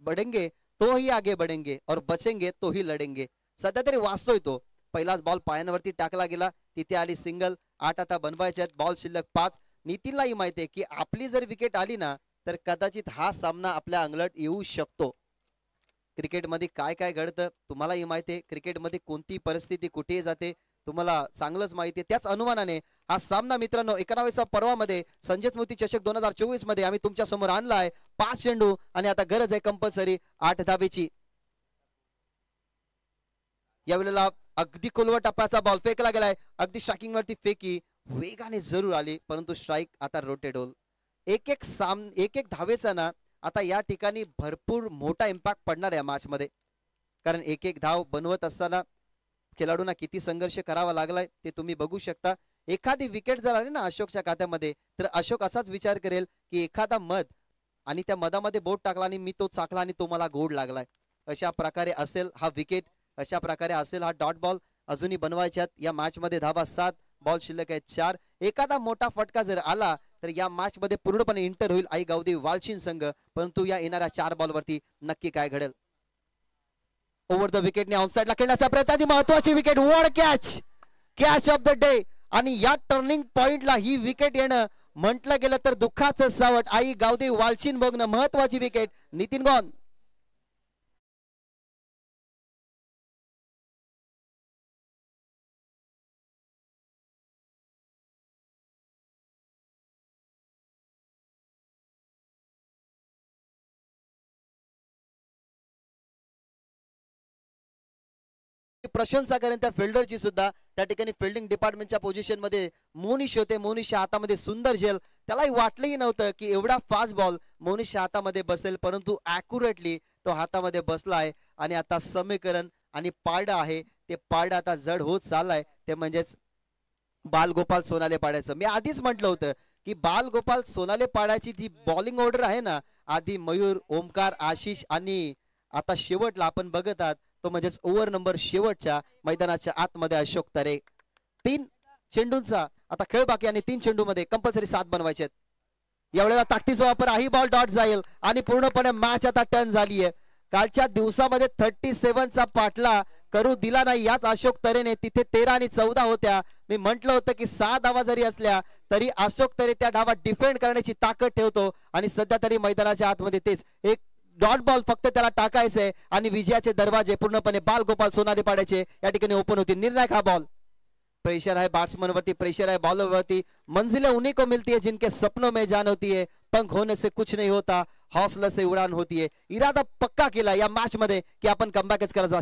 बढेंगे तो ही आगे बढ़ेंगे और बचेंगे तो ही लढेंगे. सध्या तरी वाचतोय तो. पहिलाच बॉल पायांवरती टाकला गेला, तिथे आली सिंगल. 8 आता बनवायचे आहेत, बॉल शिल्लक 5. नितीनलाही माहिती आहे की आपली जर विकेट आली ना तर कदाचित हा सामना आपल्या अंगलट येऊ शकतो. क्रिकेटमध्ये काय काय घडतं तुम्हालाही माहिती आहे, क्रिकेटमध्ये कोणती परिस्थिती कुठे जाते तुम्हाला चांगलंच माहिती आहे. त्याच अनुमानाने हा सामना मित्रांनो 91व्या पर्वामध्ये संजय स्मृती चषक 2024 मध्ये आम्ही तुमच्या समोर आणलाय. 5 चेंडू आणि आता गरज आहे कंपल्सरी 8 धावेची. यावेळेला अगदी कुलवट टप्प्याचा बॉल फेकला गेलाय, अगदी स्ट्रायकिंग वरती फेकी वेगाने जरूर आली, परंतु स्ट्राईक आता रोटेट होल. एक एक धावेचा ना आता या ठिकाणी भरपूर मोठा इम्पॅक्ट पडणार या मॅच मध्ये. कारण एक एक धाव बनवत असताना खेळाडूंना किती संघर्ष करावा लागलाय ते तुम्ही बघू शकता. एखादी विकेट जर आली ना अशोकच्या खात्यामध्ये तर अशोक असाच विचार करेल की एखादा मध आणि त्या मधामध्ये बोट टाकला आणि मी तो चाकला आणि तो मला गोड लागलाय, अशा प्रकारे असेल हा विकेट, अशा प्रकारे असेल हा डॉट बॉल. अजूनही बनवायच्यात या मॅच मध्ये धावा 7, बॉल शिल्लक आहेत 4. एखादा मोठा फटका जर आला तर या मॅच मध्ये पूर्णपणे इंटर होईल आई गावदेवी वालचिन संघ. परंतु या येणाऱ्या 4 बॉल वरती नक्की काय घडेल. ओव्हर द विकेटने ऑनसाइडला खेळण्याचा प्रयत्न, आधी महत्वाची विकेट, वॉड कॅच ऑफ द डे. आणि या टर्निंग पॉइंटला ही विकेट येणं म्हटलं गेलं तर दुःखाचं सावट. आई गावदेवी वालचिन बघणं महत्वाची विकेट. नितीन गॉन. प्रशंसा करेन त्या फिल्डरची सुद्धा. त्या ठिकाणी फिल्डिंग डिपार्टमेंटच्या पोझिशन मध्ये मोनिश होते. मोनिशच्या हातामध्ये सुंदर झेल. त्यालाही वाटलंही नव्हतं की एवढा फास्ट बॉल मोनिशच्या हातामध्ये बसेल, परंतु ॲक्युरेटली तो हातामध्ये बसलाय. आणि आता समीकरण आणि पारडा आहे ते पारडा आता जड होत चाललाय, ते म्हणजेच बालगोपाल सोनाले पाड्याचं. मी आधीच म्हटलं होतं की बालगोपाल सोनाले पाड्याची जी बॉलिंग ऑर्डर आहे ना, आधी मयूर, ओमकार, आशिष आणि आता शेवटला आपण बघत आहात तो म्हणजेच ओव्हर नंबर शेवटच्या मैदानाच्या आतमध्ये अशोक तरे. 3 चेंडूंचा आता खेळ बाकी आणि 3 चेंडू मध्ये कंपल्सरी 7 बनवायचे आहेत. यावेळेला ताकदीचा वापर, ही बॉल डॉट जाईल आणि पूर्णपणे मॅच आता टर्न झाली आहे. कालच्या दिवसामध्ये 37चा पाठला करू दिला नाही याच अशोक तरेने. तिथे 13 आणि 14 होत्या. मी म्हटलं होतं की 6 धावा जरी असल्या तरी अशोक तरे त्या धावा डिफेंड करण्याची ताकद ठेवतो आणि सध्या तरी मैदानाच्या आतमध्ये तेच एक डॉट बॉल फक्त त्याला टाकायचंय आणि विजयाचे दरवाजे पूर्णपणे बालगोपाल सोनाले पाड्याचे या ठिकाणी ओपन होतील. निर्णायक हा बॉल. प्रेशर है बैट्समैन वरती, प्रेशर है बॉलर वरती. मंजिलें उन्हीं को मिलती है जिनके सपनों में जान होती है. पंख होने से कुछ नहीं होता, हौसले से उड़ान होती है. इरादा पक्का केला या मॅच मध्ये की आपण कमबॅकच करायचा.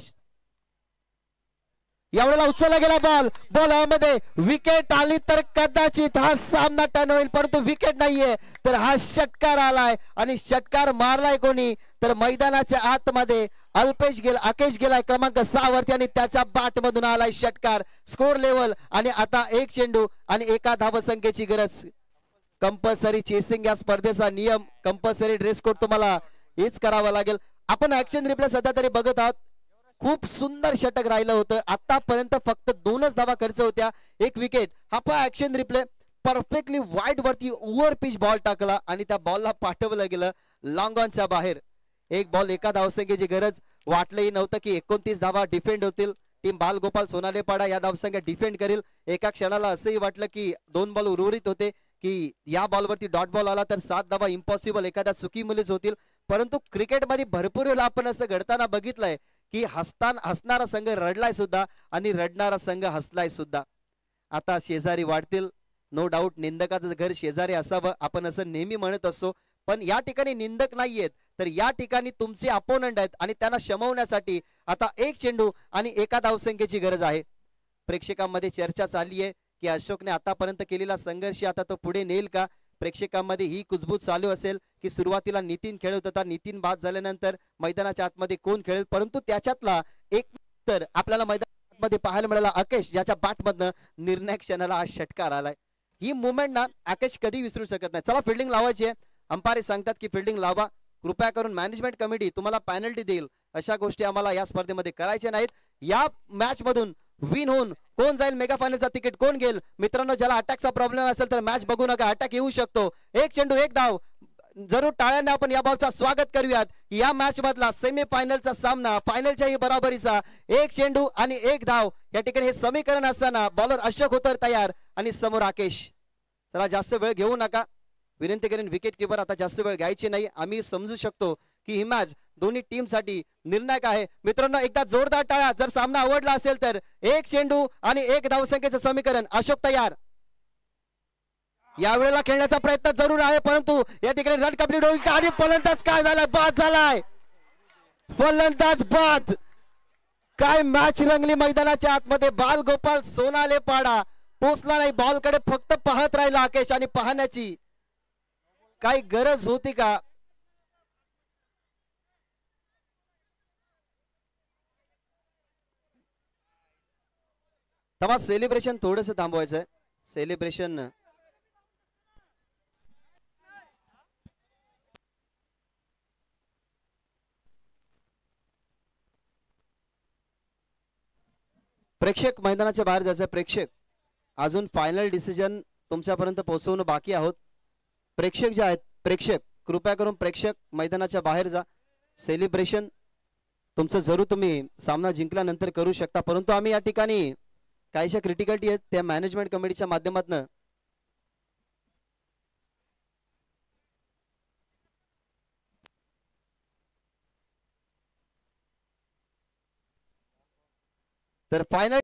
यावेळेला उचलला गेला बॉल, बॉलमध्ये विकेट आली तर कदाचित हा सामना टर्न होईल, परंतु विकेट नाहीये तर हा षटकार आलाय. आणि षटकार मारलाय कोणी तर मैदानाच्या आतमध्ये आकेश गेलाय क्रमांक 6 वरती आणि त्याच्या बॅट मधून आलाय षटकार. स्कोर लेवल आणि आता 1 चेंडू आणि 1 धावसंख्येची गरज. कंपल्सरी चेसिंग या स्पर्धेचा नियम, कंपल्सरी ड्रेस कोड तुम्हाला हेच करावं लागेल. आपण ऍक्शन रिप्ले सध्या तरी बघत आहात. खूप सुंदर षटक राहिलं होतं. आतापर्यंत फक्त 2च धावा खर्च होत्या, 1 विकेट. हा पण ऍक्शन रिप्ले परफेक्टली वाईड वरती ओव्हर पिच बॉल टाकला आणि त्या बॉलला पाठवलं गेलं लॉंग ऑनच्या बाहेर. 1 बॉल 1 धावसंख्येची गरज. वाटलंही नव्हतं की 29 धावा डिफेंड होतील. टीम बालगोपाल सोनाले पाडा या धावसंख्या डिफेंड करेल. एका क्षणाला असंही वाटलं की 2 बॉल उर्वरित होते की या बॉलवरती डॉट बॉल आला तर 7 धावा इम्पॉसिबल, एखाद्या चुकीमुळेच होतील. परंतु क्रिकेटमध्ये भरपूर वेळा आपण असं घडताना बघितलंय की हसणारा संघ रडलाय सुद्धा आणि रडणारा संघ हसलाय सुद्धा. आता शेजारी वाढतील, नो डाऊट निंदकाचं घर शेजारी असावं आपण असं नेहमी म्हणत असतो, पण या ठिकाणी निंदक नाहीयेत, तर या ठिकाणी तुमचे अपोनंट आहेत आणि त्यांना शमवण्यासाठी आता एक चेंडू आणि एका धावसंख्येची गरज आहे. प्रेक्षकांमध्ये चर्चा चालली आहे की अशोकने आतापर्यंत केलेला संघर्ष आता तो पुढे नेईल का. प्रेक्षकांमध्ये ही कुजबूज चालू असेल की सुरुवातीला नितीन खेळत होता, नितीन बाद झाल्यानंतर मैदानाच्या आतमध्ये कोण खेळेल, परंतु त्याच्यातला एक तर आपल्याला मैदानामध्ये पाहायला मिळाला आकेश, ज्याच्या बॅटमधनं निर्णायक क्षणाला हा षटकार आलाय. ही मुवमेंट ना आकेश कधी विसरू शकत नाही. चला फिल्डिंग लावायची आहे, अंपायरी सांगतात की फिल्डिंग लावा. कृपया करून मॅनेजमेंट कमिटी तुम्हाला पेनल्टी देईल, अशा गोष्टी आम्हाला या स्पर्धेमध्ये करायच्या नाहीत. या मॅच मधून विन होऊन कोण जाईल मेगा फायनलचा तिकीट कोण घेईल. मित्रांनो, ज्याला अटॅकचा प्रॉब्लेम असेल तर मॅच बघू नका, अटॅक येऊ शकतो. एक चेंडू एक धाव, जरूर टाळ्याने आपण या बॉलचा स्वागत करूयात. या मॅच मधला सेमी फायनलचा सामना, फायनलच्याही बरोबरीचा, एक चेंडू आणि एक धाव, या ठिकाणी हे समीकरण असताना बॉलर अशोक होतर तयार आणि समोर आकेश. चला जास्त वेळ घेऊ नका, विनंती करेन विकेट किपर आता जास्त वेळ घ्यायची नाही. आम्ही समजू शकतो की ही मॅच दोन्ही टीम साठी निर्णायक आहे. मित्रांनो, एकदा जोरदार टाळ्या जर सामना आवडला असेल तर. एक चेंडू आणि एक धावसंख्येचं समीकरण, अशोक तयार. यावेळेला खेळण्याचा प्रयत्न जरूर आहे, परंतु या ठिकाणी रन कंप्लीट होईल का आणि फलंदाज काय झालाय, बाद झालाय, फलंदाज बाद. काय मॅच रंगली मैदानाच्या आतमध्ये. बाल गोपाल सोनाले पाडा पोचला नाही, बॉलकडे फक्त पाहत राहिला आकेश, आणि पाहण्याची काही गरज होती का. तमा सेलिब्रेशन थोडंसं थांबवायचं, सेलिब्रेशन प्रेक्षक मैदानाच्या बाहेर जायचं. प्रेक्षक अजून फायनल डिसिजन तुमच्यापर्यंत पोहोचवणं बाकी आहोत. प्रेक्षक जे आहेत, प्रेक्षक कृपया करून प्रेक्षक मैदानाच्या बाहेर जा. सेलिब्रेशन तुमचं जरूर तुम्ही सामना जिंकल्यानंतर करू शकता, परंतु आम्ही या ठिकाणी काहीशा क्रिटिकलिटी आहेत त्या मॅनेजमेंट कमिटीच्या माध्यमातून तर फायनल